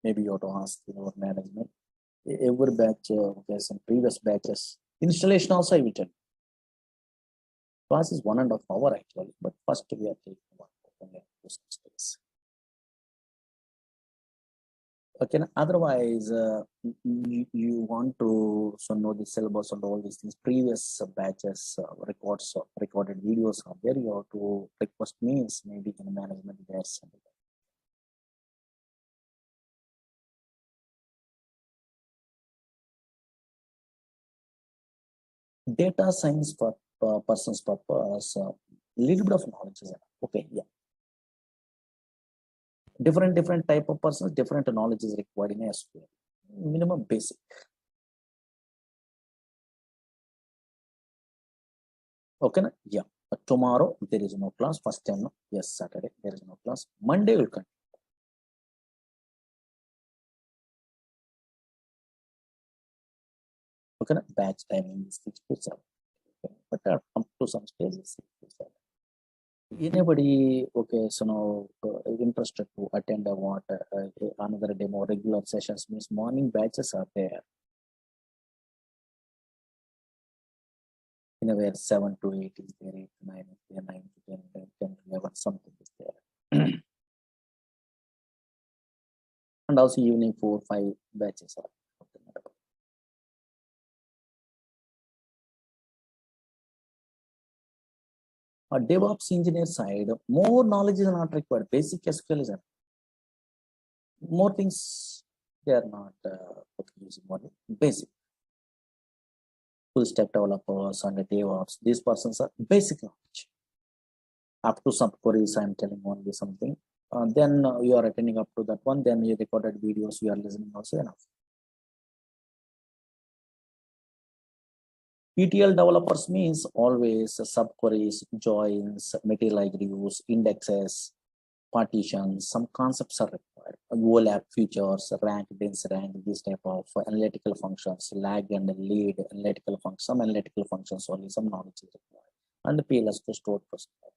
Maybe you have to ask your management. Every batch, okay, some previous batches. Installation also I will tell you. Class is 1.5 hours actually, but first we are taking 1 hour. Okay, otherwise, you want to know the syllabus and all these things. Previous batches records, recorded videos are there. You have to request means maybe in management there's data science for person's purpose. Little bit of knowledge is enough. Okay, yeah. Different type of persons, different knowledge is required in SQL. Minimum basic. Okay, na? Yeah. But tomorrow there is no class. First time, no? Yes, Saturday there is no class. Monday will continue. Okay, na? Batch timing is 6 to 7. Okay. But up to some stages 6 to 7. Anybody, okay, so now interested to attend a what another demo regular sessions means morning batches are there. In a way 7 to 8 is there, 8 to 9 is there, 9 to 10, 10 to 11, something is there. And also evening 4, 5 batches are. A DevOps engineer side, more knowledge is not required. Basic SQL is enough. More things they are not using more basic. Full stack developers and the DevOps, these persons are basic knowledge. Up to some queries, I'm telling only something. Then you are attending up to that one. Then you recorded videos, you are listening also enough. ETL developers means always subqueries, joins, material reviews, indexes, partitions, some concepts are required. Overlap features, rank, dense rank, this type of analytical functions, lag and lead analytical functions, some analytical functions only, some knowledge is required. And the PLS to store procedure.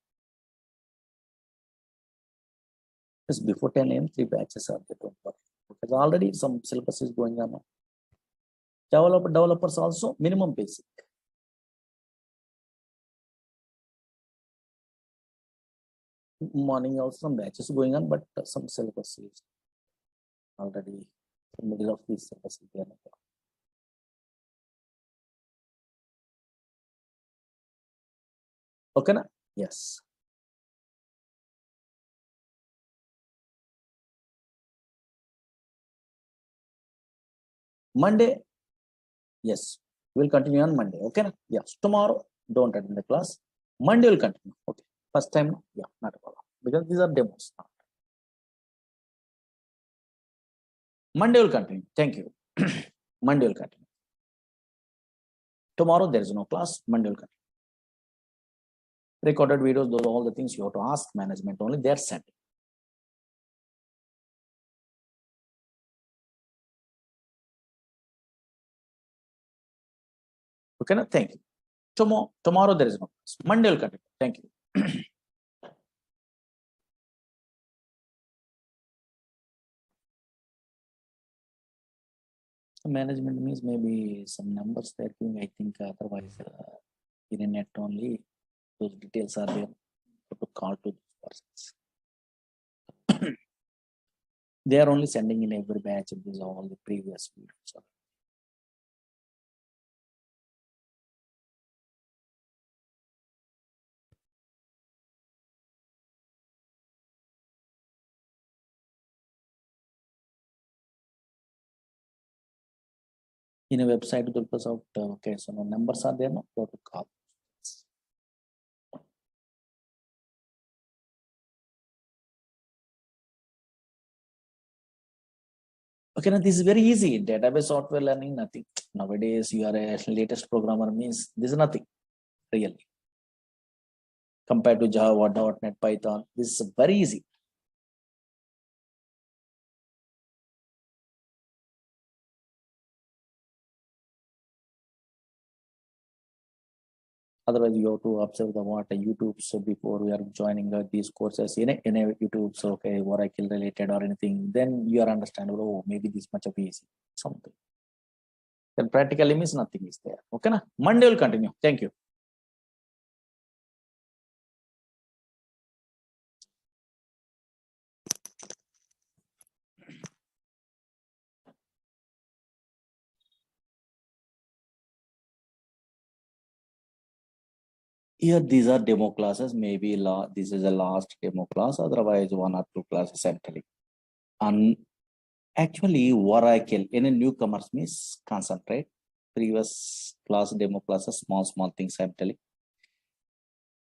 Just before 10 a.m., 3 batches are there. Because already some syllabus is going on. Developers also minimum basic. Morning also some batches going on, but some syllabus is already in the middle of this syllabus. Okay, na? Yes. Monday, yes, we'll continue on Monday. Okay, na? Yes. Tomorrow, don't attend the class. Monday will continue. Okay. First time, yeah, not a problem. Because these are demos. Monday will continue. Thank you. Monday will continue. Tomorrow there is no class. Monday will continue. Recorded videos, those are all the things you have to ask management only. They're sent. Okay, na? Thank you. Tomorrow there is no class. Monday will continue. Thank you. Management means maybe some numbers they're giving, I think, otherwise in a net only those details are there to call to those persons. They are only sending in every batch of these all the previous videos. In a website, because of okay, so no numbers are there, no, you have to call. Okay, now this is very easy. Database software learning, nothing. Nowadays, you are a latest programmer means this is nothing, really. Compared to Java, .NET, Python, this is very easy. Otherwise, you have to observe the what YouTube. So before we are joining these courses in a YouTube, so okay, Oracle related or anything, then you are understandable. Oh, maybe this much of easy something. Then practically means nothing is there. Okay, na? Monday will continue. Thank you. Here, these are demo classes. Maybe this is a last demo class. Otherwise, one or two classes I'm telling. And actually, Oracle in a newcomers means concentrate. Previous class, demo classes, small things I'm telling.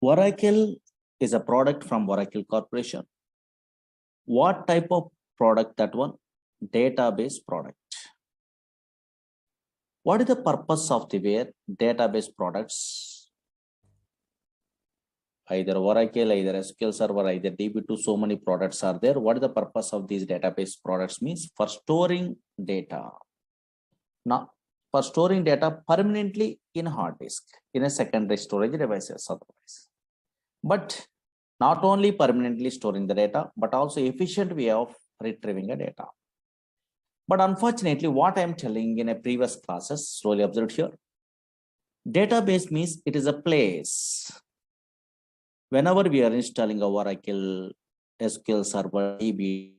Oracle is a product from Oracle Corporation. What type of product that one? Database product. What is the purpose of the database products? Either Oracle, either SQL Server, either DB2, so many products are there. What is the purpose of these database products? Means for storing data. Now, for storing data permanently in hard disk, in a secondary storage devices otherwise. But not only permanently storing the data, but also efficient way of retrieving the data. But unfortunately, what I'm telling in a previous classes, slowly observed here, database means it is a place. Whenever we are installing a Oracle, SQL Server, DB,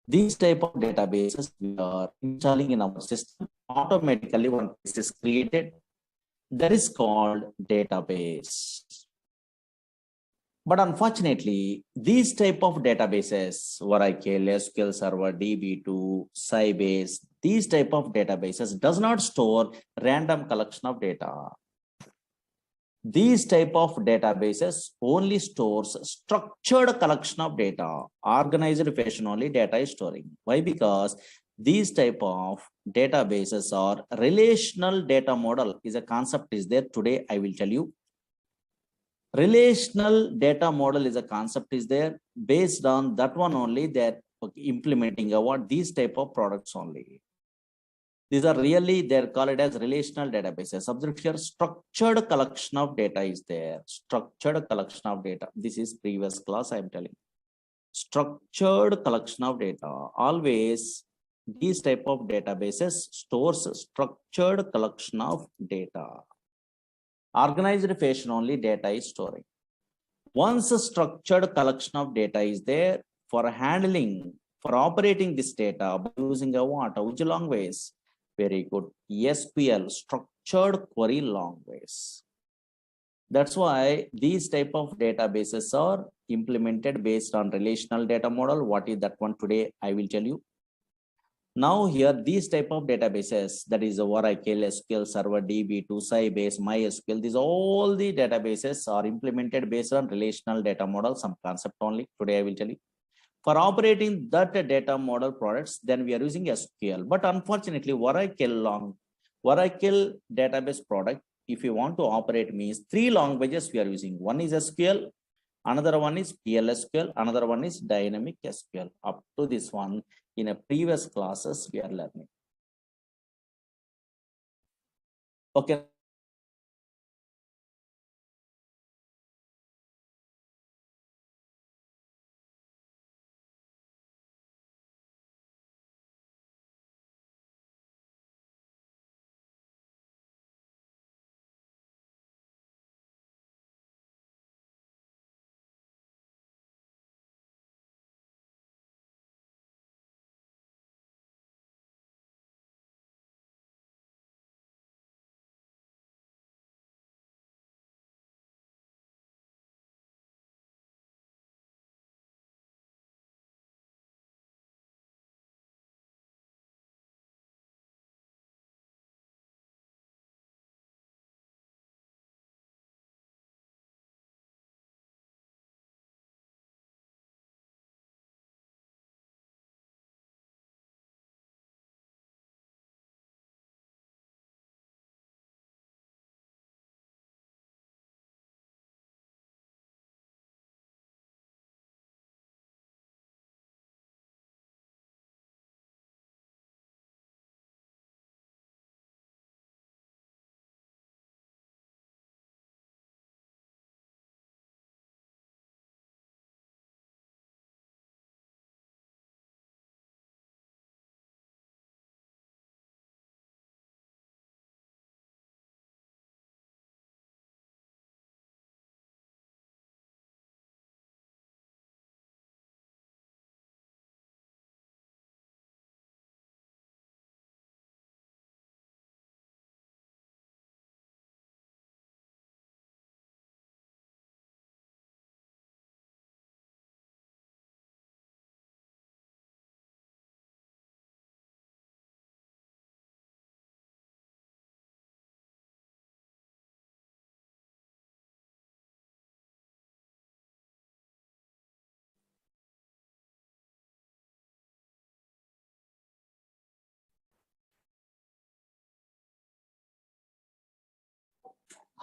these type of databases we are installing in our system, automatically one place is created. That is called database. But unfortunately, these type of databases, Oracle, SQL Server, DB2, Sybase, these type of databases does not store random collection of data. These type of databases only stores structured collection of data, organized fashion only data is storing. Why? Because these type of databases are relational data model is a concept is there. Today, I will tell you. Relational data model is a concept is there. Based on that one only, that implementing what these type of products only. These are really, they're called as relational databases. Observe here, structured collection of data is there. Structured collection of data. This is previous class I'm telling. Structured collection of data. Always these type of databases stores structured collection of data. Organized fashion only data is storing. Once a structured collection of data is there, for handling, for operating this data by using a what? Which language? Very good. SQL, structured query language. That's why these type of databases are implemented based on relational data model. What is that one today? I will tell you. Now here, these type of databases, that is Oracle, SQL Server, DB2, Sybase, MySQL, these all the databases are implemented based on relational data model, some concept only. Today I will tell you. For operating that data model products, then we are using SQL. But unfortunately, Oracle database product, if you want to operate means 3 languages we are using. One is SQL, another one is PLSQL, another one is dynamic SQL. Up to this one, in a previous classes we are learning. Okay.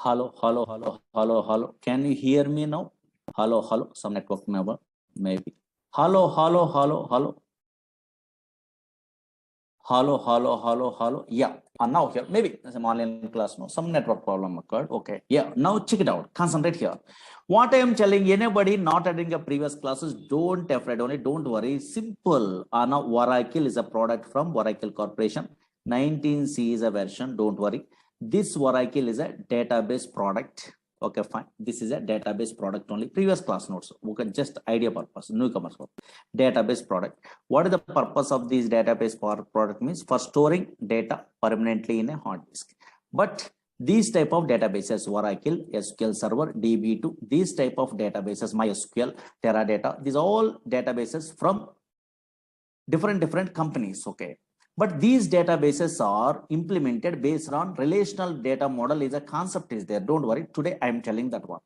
Hello, hello, hello, hello, hello. Can you hear me now? Hello, hello. Some network number, maybe. Hello, hello, hello, hello. Hello, hello, hello, hello. Yeah. And now here, maybe some online class, no, some network problem occurred. Okay. Yeah. Now check it out. Concentrate here. What I am telling anybody not attending the previous classes, don't afraid only, don't worry. Simple. Now Oracle is a product from Oracle Corporation. 19C is a version. Don't worry. This Oracle is a database product. Okay, fine. This is a database product only. Previous class notes. Okay, just idea purpose. Newcomers. Database product. What is the purpose of this database product? Means for storing data permanently in a hard disk. But these type of databases, Oracle, SQL Server, DB2, these type of databases, MySQL, Teradata, these all databases from different companies. Okay, but these databases are implemented based on relational data model is a concept is there. Don't worry, today I am telling that one.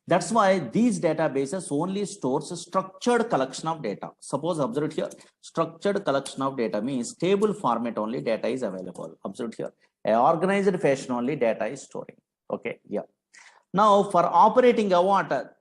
That's why these databases only stores a structured collection of data. Suppose observe here, structured collection of data means table format only data is available. Observe here, a organized fashion only data is storing. Okay, yeah. Now for operating a what?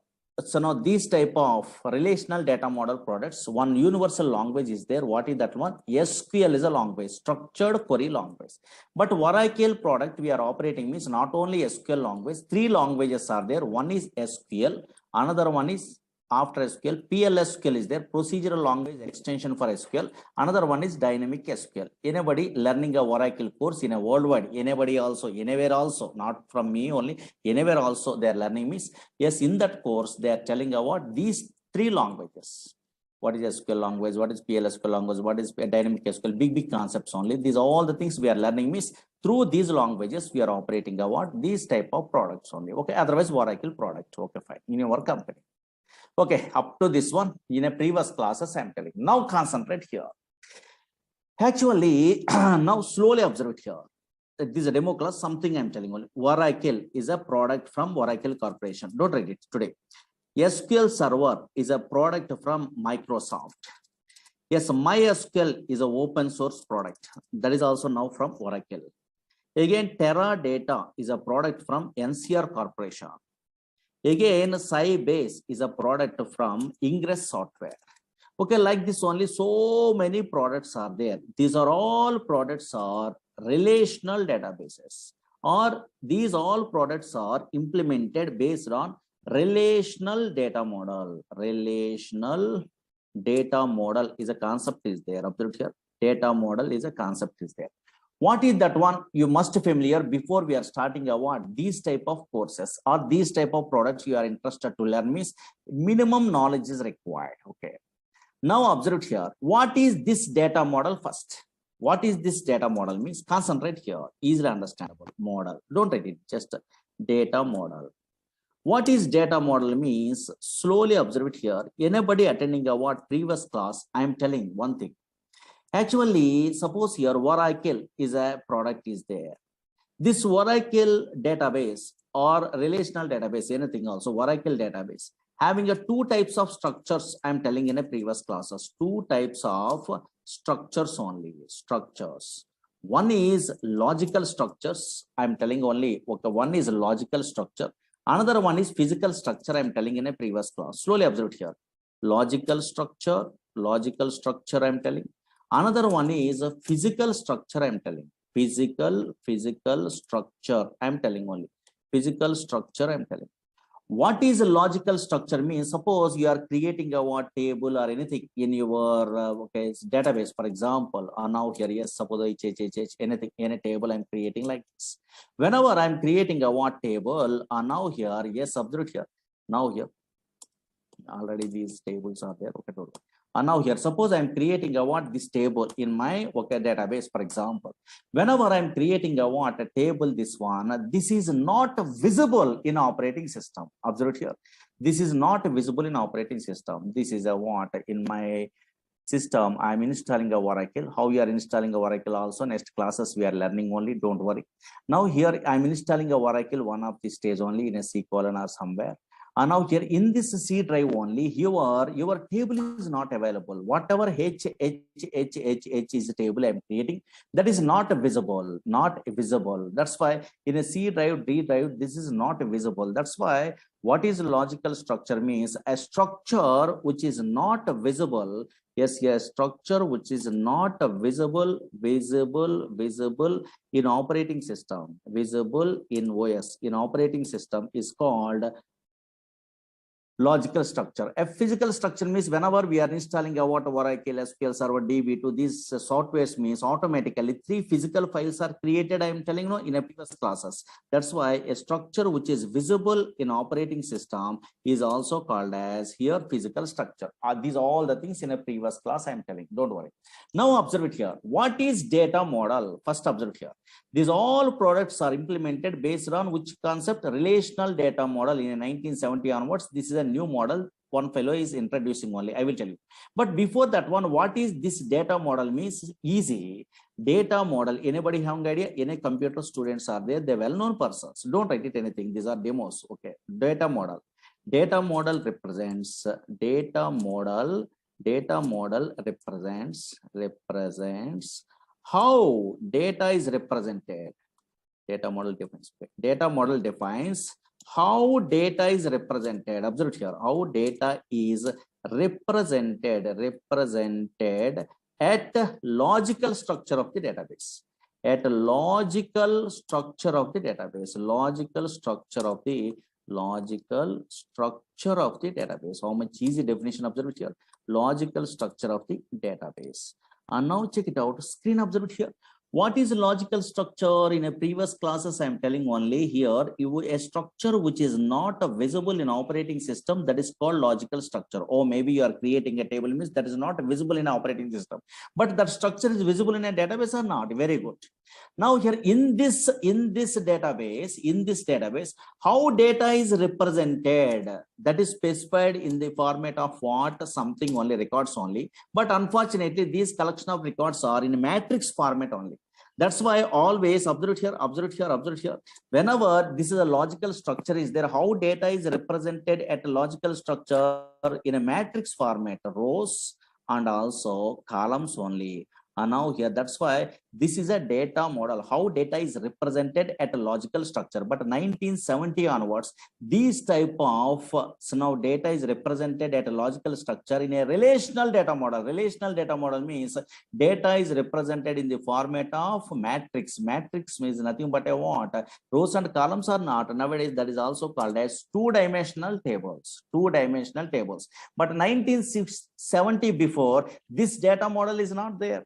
So now these type of relational data model products, one universal language is there. What is that one? SQL is a language, structured query language. But Oracle product we are operating means not only SQL language, three languages are there. One is SQL, another one is after SQL, PLSQL is there, procedural language extension for SQL. Another one is dynamic SQL. Anybody learning a Oracle course in a worldwide, anybody also, anywhere also, not from me only, anywhere also they are learning means, yes, in that course they are telling about these three languages. What is SQL language? What is PLSQL language? What is dynamic SQL? Big concepts only. These are all the things we are learning means through these languages we are operating about these type of products only. Okay, otherwise Oracle product. Okay, fine. In your company. Okay, up to this one in a previous classes I'm telling. Now concentrate here. Actually, now slowly observe here. This is a demo class, something I'm telling only. Oracle is a product from Oracle Corporation. Don't read it today. SQL Server is a product from Microsoft. Yes, MySQL is an open source product. That is also now from Oracle. Again, Teradata is a product from NCR Corporation. Again, Sybase is a product from Ingress Software. Okay, like this only so many products are there. These are all products are relational databases, or these all products are implemented based on relational data model. Relational data model is a concept is there. Observe here. Data model is a concept is there. What is that one? You must familiar before we are starting a what? These type of courses or these type of products you are interested to learn means minimum knowledge is required. Okay. Now observe here. What is this data model first? What is this data model means? Concentrate here. Easily understandable model. Don't write it. Just data model. What is data model means? Slowly observe it here. Anybody attending a what previous class? I am telling one thing. Actually, suppose here Oracle is a product is there. This Oracle database or relational database, anything also, Oracle database, having a two types of structures, I'm telling in a previous classes, two types of structures only, structures. One is logical structures, I'm telling only, okay, one is logical structure. Another one is physical structure, I'm telling in a previous class. Slowly observe here. Logical structure, I'm telling. Another one is a physical structure, I'm telling. Physical structure, I'm telling only. Physical structure, I'm telling. What is a logical structure means? Suppose you are creating a what table or anything in your okay database, for example. Now here, yes, suppose anything in a table I'm creating like this. Whenever I'm creating a what table, now here, yes, observe here. Now here, already these tables are there. Okay, and now here, suppose I'm creating a what this table in my okay database, for example. Whenever I'm creating a what a table, this one, this is not visible in operating system. Observe here. This is not visible in operating system. This is a what in my system. I'm installing a Oracle. How you are installing a Oracle also next classes we are learning only. Don't worry. Now here I'm installing a Oracle one of the stage only in a SQL or somewhere. And now here in this C drive only, your table is not available. Whatever H is the table I'm creating, that is not visible, not visible. That's why in a C drive, D drive, this is not visible. That's why what is logical structure means a structure which is not visible. Yes, yes, structure which is not visible in operating system, visible in OS, in operating system is called logical structure. A physical structure means whenever we are installing a Oracle, SQL Server, DB2, these softwares means automatically 3 physical files are created. I am telling you in a previous classes. That's why a structure which is visible in operating system is also called as here physical structure. These are all the things in a previous class I am telling. Don't worry. Now observe it here. What is data model? First observe it here. These all products are implemented based on which concept? Relational data model in 1970 onwards. This is a new model. One fellow is introducing only. I will tell you. But before that one, what is this data model means? Easy. Data model. Anybody have an idea? Any computer students are there? They're well-known persons. Don't write it anything. These are demos. Okay. Data model. Data model represents represents how data is represented. Data model defines how data is represented. Observe here, how data is represented at logical structure of the database. At logical structure of the database. Logical structure of the database. How much easy definition? Observe here. Logical structure of the database. And now check it out. Screen, observe it here. What is logical structure? In a previous classes, I am telling only here, a structure which is not visible in operating system, that is called logical structure. Or maybe you are creating a table means that is not visible in operating system, but that structure is visible in a database or not. Very good. Now here in this database, how data is represented, that is specified in the format of what? Something only, records only. But unfortunately, these collection of records are in matrix format only. That's why always observe it here. Whenever this is a logical structure is there, how data is represented at a logical structure in a matrix format, rows and also columns only. And now here, that's why this is a data model, how data is represented at a logical structure. But 1970 onwards, these type of so now data is represented at a logical structure in a relational data model. Relational data model means data is represented in the format of matrix. Matrix means nothing but a what? Rows and columns are not. Nowadays, that is also called as two-dimensional tables. Two-dimensional tables. But 1970 before, this data model is not there.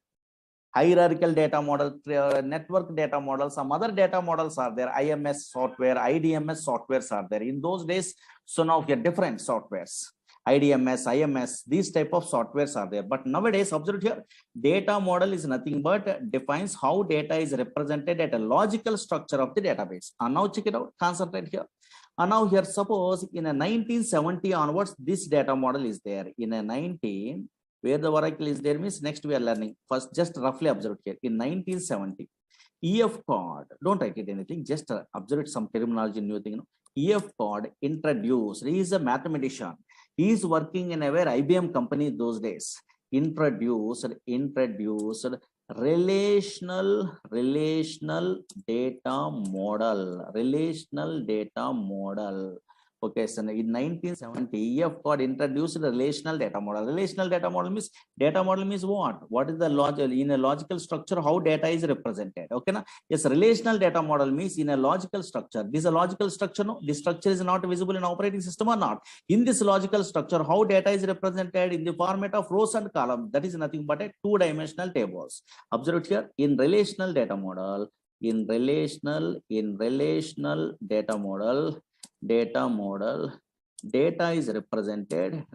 Hierarchical data model, network data model, some other data models are there. IMS software, IDMS softwares are there. In those days, so now here different softwares. IDMS, IMS, these type of softwares are there. But nowadays, observe here, data model is nothing but defines how data is represented at a logical structure of the database. And now check it out, concentrate here. And now here, suppose in a 1970 onwards, this data model is there. In a where the Oracle is there means next we are learning. First, just roughly observe here. In 1970, EF code, don't write it anything, just observe it, some terminology, new thing. EF code introduced, he is a mathematician. He is working in a very IBM company those days. Introduced relational data model. Okay, so in 1970, EF code introduced relational data model. Relational data model means what? What is the logic in a logical structure? How data is represented? Okay, na? Yes, relational data model means in a logical structure. This is a logical structure. No, this structure is not visible in operating system or not. In this logical structure, how data is represented in the format of rows and columns. That is nothing but a two-dimensional tables. Observe here in relational data model. In relational data model. Data is represented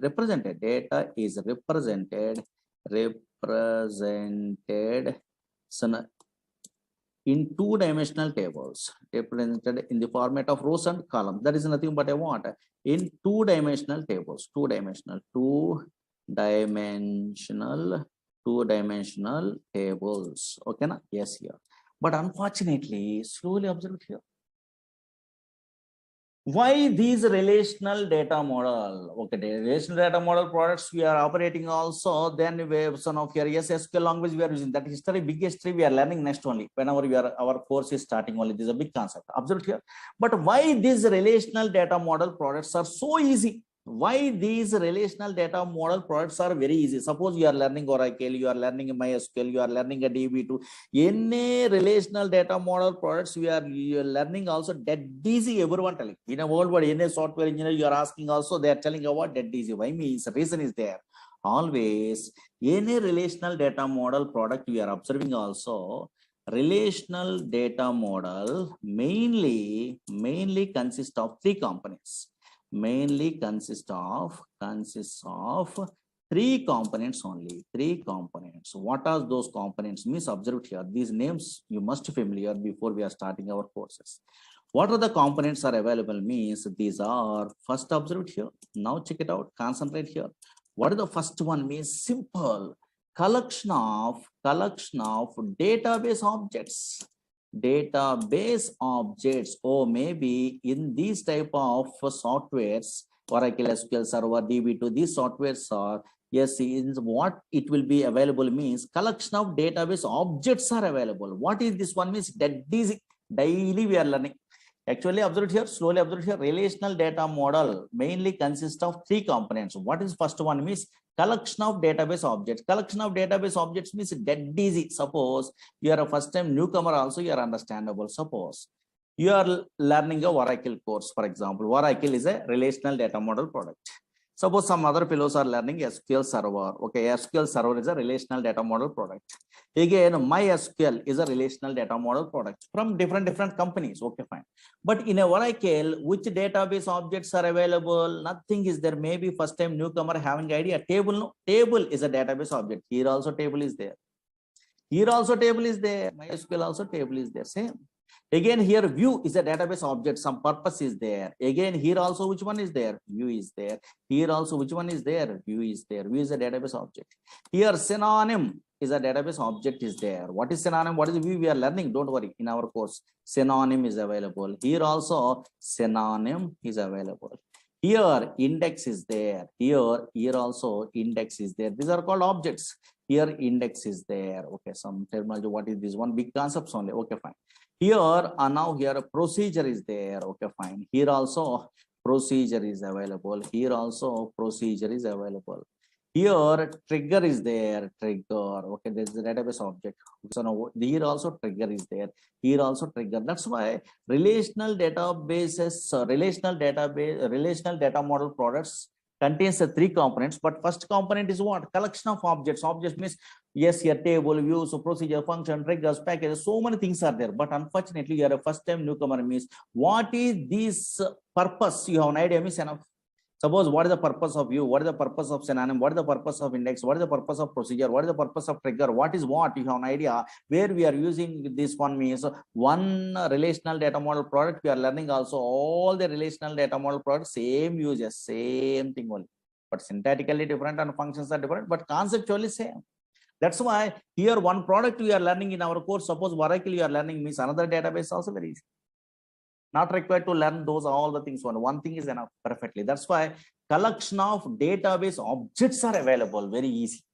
so in two-dimensional tables, represented in the format of rows and columns. That is nothing but I want in two-dimensional tables, two-dimensional tables. Okay, na? Yes, here. But unfortunately, slowly observe here. Why these relational data model? Okay, the relational data model products we are operating also. Then we have some of your SQL language we are using. That history, big history we are learning next only. Whenever we are our course is starting only, this is a big concept. Observe here. But why these relational data model products are so easy? Why these relational data model products are very easy? Suppose you are learning Oracle, you are learning MySQL, you are learning a DB2, any relational data model products you are learning also dead easy. Everyone telling in a world where any software engineer you are asking also, they are telling about dead easy. Why means reason is there. Always any relational data model product we are observing also, relational data model mainly consists of three components. Mainly consists of three components only. Three components. What are those components? Means observed here. These names you must be familiar before we are starting our courses. What are the components are available? Means these are first observed here. Now check it out. Concentrate here. What is the first one? Means simple collection of database objects. Database objects, or maybe in these type of softwares, Oracle SQL Server, DB2, these softwares are, yes, in what it will be available means collection of database objects are available. What is this one? Means that is daily we are learning. Actually, observe here, slowly observe here. Relational data model mainly consists of three components. What is first one? Means collection of database objects. Collection of database objects means dead easy. Suppose you are a first time newcomer also, you are understandable. Suppose you are learning a Oracle course, for example. Oracle is a relational data model product. Suppose some other fellows are learning SQL Server. Okay, SQL Server is a relational data model product. Again, MySQL is a relational data model product from different companies. Okay, fine. But in a Oracle, which database objects are available? Nothing is there. Maybe first time newcomer having idea. Table, no? Table is a database object. Here also table is there. Here also table is there. MySQL also table is there. Same. Again, here view is a database object. Some purpose is there. Again, here also which one is there? View is there. Here also which one is there? View is there. View is a database object. Here synonym is a database object is there. What is synonym? What is view? We are learning. Don't worry. In our course, synonym is available. Here also synonym is available. Here index is there. Here also index is there. These are called objects. Here index is there. Okay, some terminology. What is this one? Big concepts only. Okay, fine. Here now here a procedure is there. Okay, fine. Here also procedure is available. Here also procedure is available. Here trigger is there. Trigger. Okay, there is a database object. So now here also trigger is there. Here also trigger. That's why relational databases, relational data model products contains the three components. But first component is what? Collection of objects. Objects means yes, your table, views, procedure, function, triggers, packages, so many things are there. But unfortunately, you are a first time newcomer. Means what is this purpose? You have an idea, means enough. Suppose what is the purpose of view? What is the purpose of synonym? What is the purpose of index? What is the purpose of procedure? What is the purpose of trigger? What is what? You have an idea where we are using this one. Means one relational data model product we are learning also all the relational data model products same uses, same thing only, but syntactically different and functions are different, but conceptually same. That's why here one product we are learning in our course. Suppose Oracle you are learning means another database also very easy. Not required to learn those all the things. One thing is enough perfectly. That's why collection of database objects are available very easy.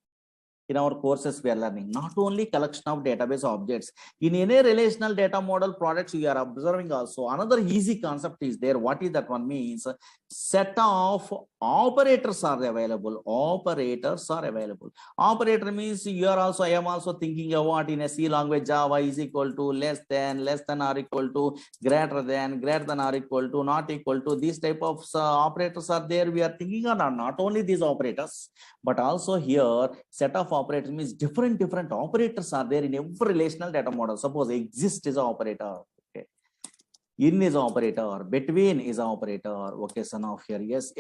In our courses we are learning not only collection of database objects. In any relational data model products we are observing also another easy concept is there. What is that one? Means set of operators are available. Operators are available. Operator means you are also, I am also thinking of what in a C language Java is equal to less than or equal to greater than or equal to not equal to. These type of operators are there. We are thinking on not only these operators, but also here set of operators means different operators are there in every relational data model. Suppose exist is an operator. Okay. In is an operator, between is an operator. Okay, son of here. Yes,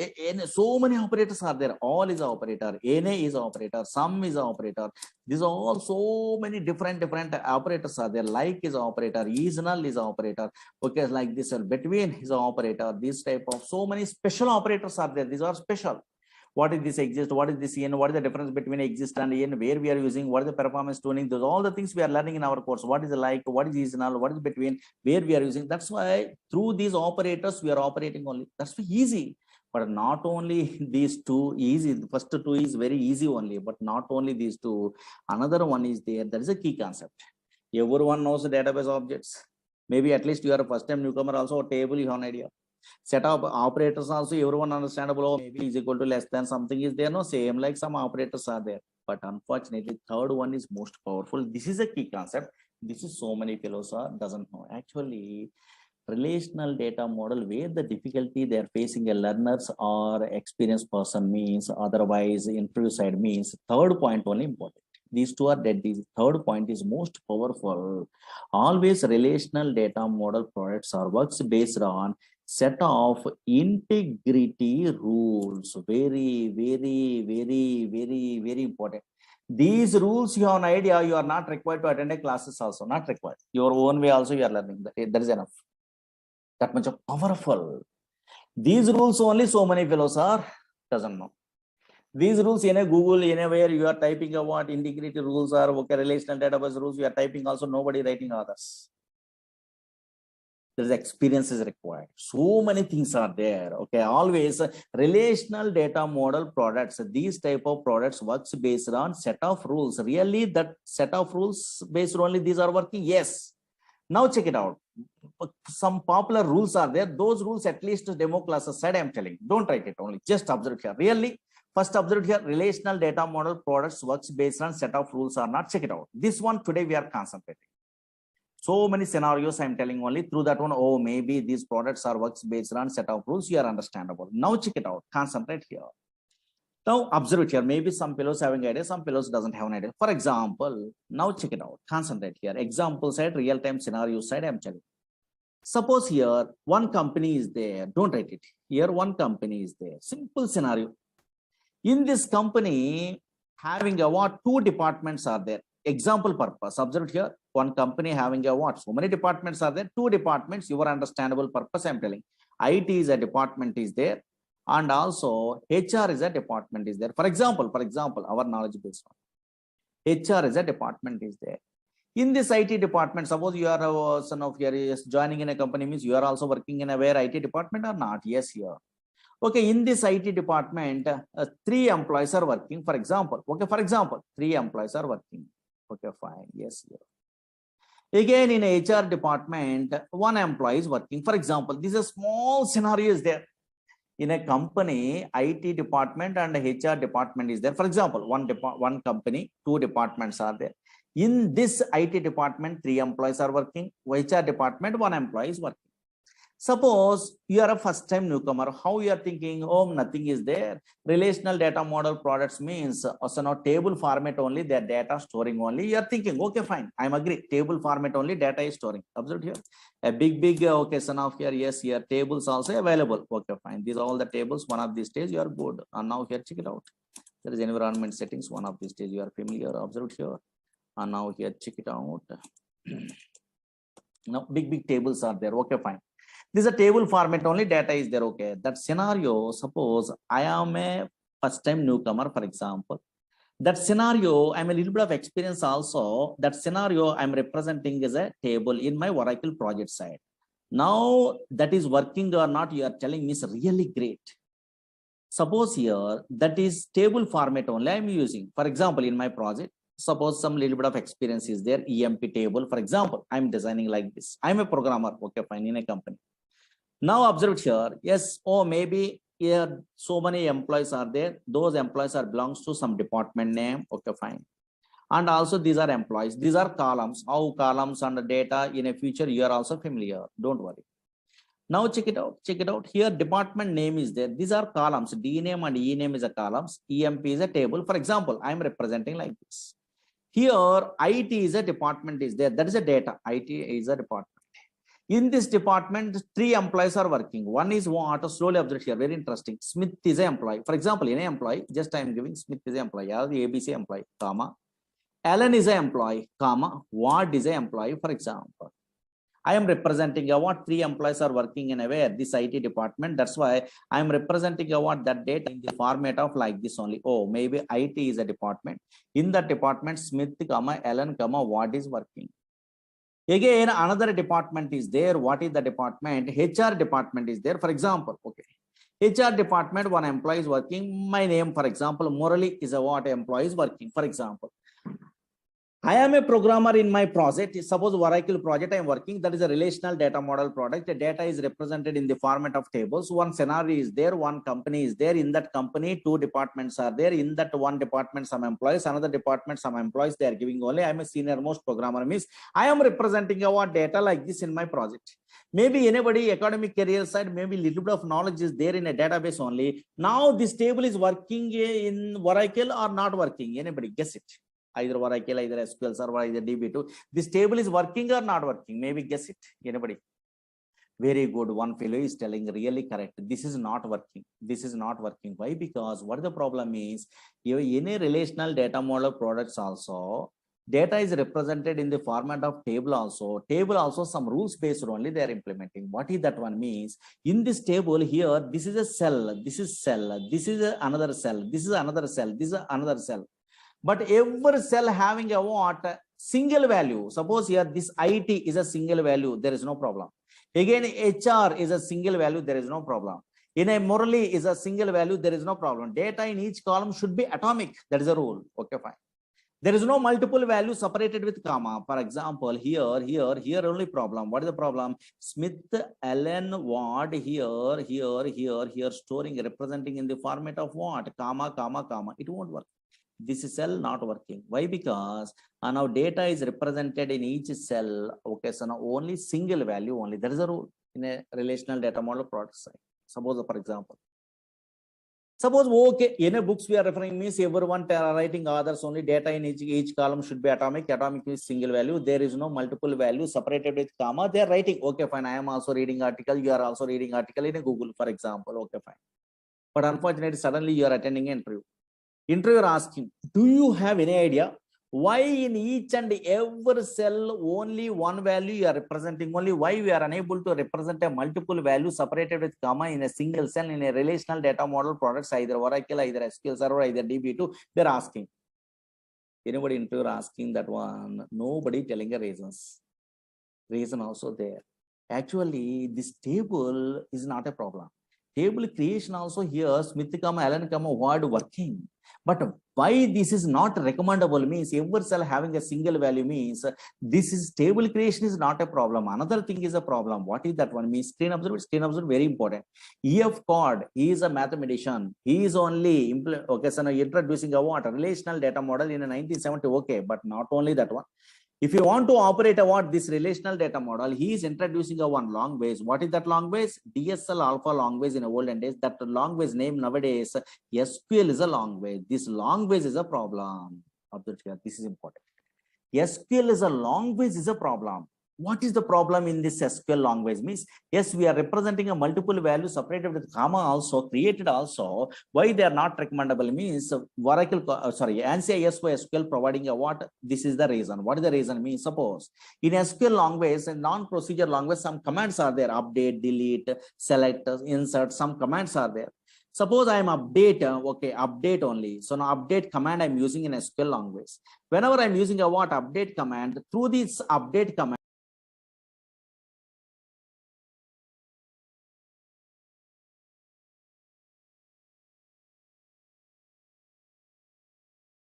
so many operators are there. All is an operator. NA is an operator. Sum is an operator. These are all so many different operators are there. Like is an operator. Is null is an operator. Okay, like this. Between is an operator. This type of so many special operators are there. These are special. what is this exist, what is this in, what is the difference between exist and in, where we are using, what is the performance tuning, those all the things we are learning in our course. What is the like, what is seasonal, what is between, where we are using. That's why through these operators we are operating only. That's easy. But not only these two easy, the first two is very easy only, but not only these two, another one is there. That is a key concept. Everyone knows the database objects. Maybe at least you are a first time newcomer also, a table you have an idea. Set of operators also everyone understandable. Oh, maybe is equal to less than something is there. No, same like some operators are there. But unfortunately, third one is most powerful. This is a key concept. This is so many fellows are doesn't know. Actually, relational data model where the difficulty they are facing a learners or experienced person means, otherwise interview side means, third point only important. These two are dead. The third point is most powerful. Always relational data model products are works based on set of integrity rules. Very, very, very, very, very important. These rules, you have an idea, you are not required to attend a classes also, not required. Your own way also you are learning. That is enough. That much of powerful. These rules only so many fellows are doesn't know. These rules in a Google, anywhere you are typing what integrity rules are, okay, relational database rules, you are typing also, nobody writing others. There is experience is required. So many things are there. Okay, always relational data model products. These type of products works based on set of rules. Really, that set of rules based only these are working. Yes. Now check it out. Some popular rules are there. Those rules at least demo classes said. I'm telling. Don't write it only. Just observe here. Really. First observe here, relational data model products works based on set of rules or not. Check it out. This one today we are concentrating. So many scenarios I'm telling only through that one. Oh, maybe these products are works based on set of rules. You are understandable. Now check it out. Concentrate here. Now observe it here. Maybe some fellows having idea, some fellows doesn't have an idea. For example, now check it out. Concentrate here. Example side, real-time scenario side, I'm telling. Suppose here one company is there. Don't write it. Here one company is there. Simple scenario. In this company, having a what? Two departments are there. Example purpose. Observe here. One company having a what? So many departments are there. Two departments. Your understandable purpose. I'm telling. IT is a department is there, and also HR is a department is there. For example, our knowledge based on HR is a department is there. In this IT department, suppose you are a son of your joining in a company means you are also working in a where IT department or not? Yes, here. Okay, in this IT department, 3 employees are working, for example. Okay, for example, 3 employees are working. Okay, fine. Yes, yeah. Again, in HR department, 1 employee is working. For example, this is a small scenario is there. In a company, IT department and HR department is there. For example, one company, 2 departments are there. In this IT department, 3 employees are working. HR department, 1 employee is working. Suppose you are a first time newcomer, how you are thinking, oh, nothing is there. Relational data model products means also not table format only, their data storing only. You are thinking, okay, fine, I'm agree. Table format only, data is storing. Observe here. A big okay, son of here, yes, here, tables also available. Okay, fine. These are all the tables. One of these days you are good. And now here, check it out. There is environment settings. One of these days you are familiar. Observe here. And now here, check it out. Now, big tables are there. Okay, fine. This is a table format only, data is there. Okay, that scenario, suppose I am a first time newcomer, for example. That scenario, I'm a little bit of experience also. That scenario I'm representing as a table in my Oracle project side. Now that is working or not, you are telling me is really great. Suppose here that is table format only I'm using. For example, in my project, suppose some little bit of experience is there, EMP table. For example, I'm designing like this. I'm a programmer. Okay, fine, in a company. Now observe here, yes, oh, maybe here so many employees are there. Those employees are belongs to some department name. Okay, fine. And also these are employees. These are columns. How columns and the data in a future you are also familiar. Don't worry. Now check it out. Check it out. Here department name is there. These are columns. D name and E name is a columns. EMP is a table. For example, I am representing like this. Here IT is a department is there. That is a data. IT is a department. In this department, 3 employees are working. One is what? Slowly observe here. Very interesting. Smith is an employee. For example, in an employee, just I am giving Smith is an employee. The ABC employee, comma. Alan is an employee, comma. Ward is an employee, for example. I am representing a what 3 employees are working in a where this IT department. That's why I am representing a what that data in the format of like this only. Oh, maybe IT is a department. In that department, Smith, Ellen, what is working. Again, another department is there. What is the department? HR department is there. For example, okay. HR department, one employee is working. My name, for example, Murali is a what employee is working. For example, I am a programmer in my project. Suppose Oracle project I am working, that is a relational data model product. The data is represented in the format of tables. One scenario is there, one company is there. In that company, 2 departments are there. In that one department, some employees, another department, some employees, they are giving only. I am a senior most programmer, means I am representing our data like this in my project. Maybe anybody academic career side, maybe little bit of knowledge is there in a database only. Now this table is working in Oracle or not working. Anybody guess it? Either Oracle, either SQL Server, either DB2. This table is working or not working? Maybe guess it. Anybody? Very good. One fellow is telling really correct. This is not working. This is not working. Why? Because what the problem is, any relational data model products also, data is represented in the format of table also. Table also some rules based only they are implementing. What is that one means? In this table here, this is a cell, this is cell, this is another cell, this is another cell, this is another cell. But every cell having a what? Single value. Suppose here this IT is a single value, there is no problem. Again, HR is a single value, there is no problem. In a Murali is a single value, there is no problem. Data in each column should be atomic. That is a rule. Okay, fine. There is no multiple value separated with comma. For example, here only problem. What is the problem? Smith, Allen, what here, storing, representing in the format of what? Comma. It won't work. This is cell not working. Why? Because now data is represented in each cell. Okay, so now only single value only. There is a rule in a relational data model product side. Suppose, for example, suppose okay, any books we are referring means everyone writing others only data in each column should be atomic. Atomic is single value. There is no multiple value separated with comma. They are writing. Okay, fine. I am also reading article. You are also reading article in a Google, for example. Okay, fine. But unfortunately, suddenly you are attending an interview. Interviewer asking, do you have any idea why in each and every cell only one value you are representing? Only why we are unable to represent a multiple value separated with comma in a single cell in a relational data model products, either Oracle, either SQL Server, either DB2? They're asking. Anybody interviewer asking that one? Nobody telling a reasons. Reason also there. Actually, this table is not a problem. Table creation also here, Smith, Allen, word working. But why this is not recommendable means every cell having a single value means this is table creation is not a problem. Another thing is a problem. What is that one means? Screen observer, very important. EF Cod, he is a mathematician. He is only okay, so now introducing a what? A relational data model in a 1970. Okay, but not only that one. If you want to operate what this relational data model, he is introducing a one language. What is that language? DSL alpha language in the olden days. That language name nowadays, SQL is a language. This language is a problem. This is important. SQL is a language is a problem. What is the problem in this SQL language? Means, yes, we are representing a multiple value separated with comma also, created also. Why they are not recommendable means Oracle, ANSI SQL providing a what? This is the reason. What is the reason means? Suppose in SQL language and non-procedure language, some commands are there. Update, delete, select, insert, some commands are there. Suppose I am update, okay, update only. So now update command I'm using in SQL language. Whenever I'm using a what? Update command, through this update command,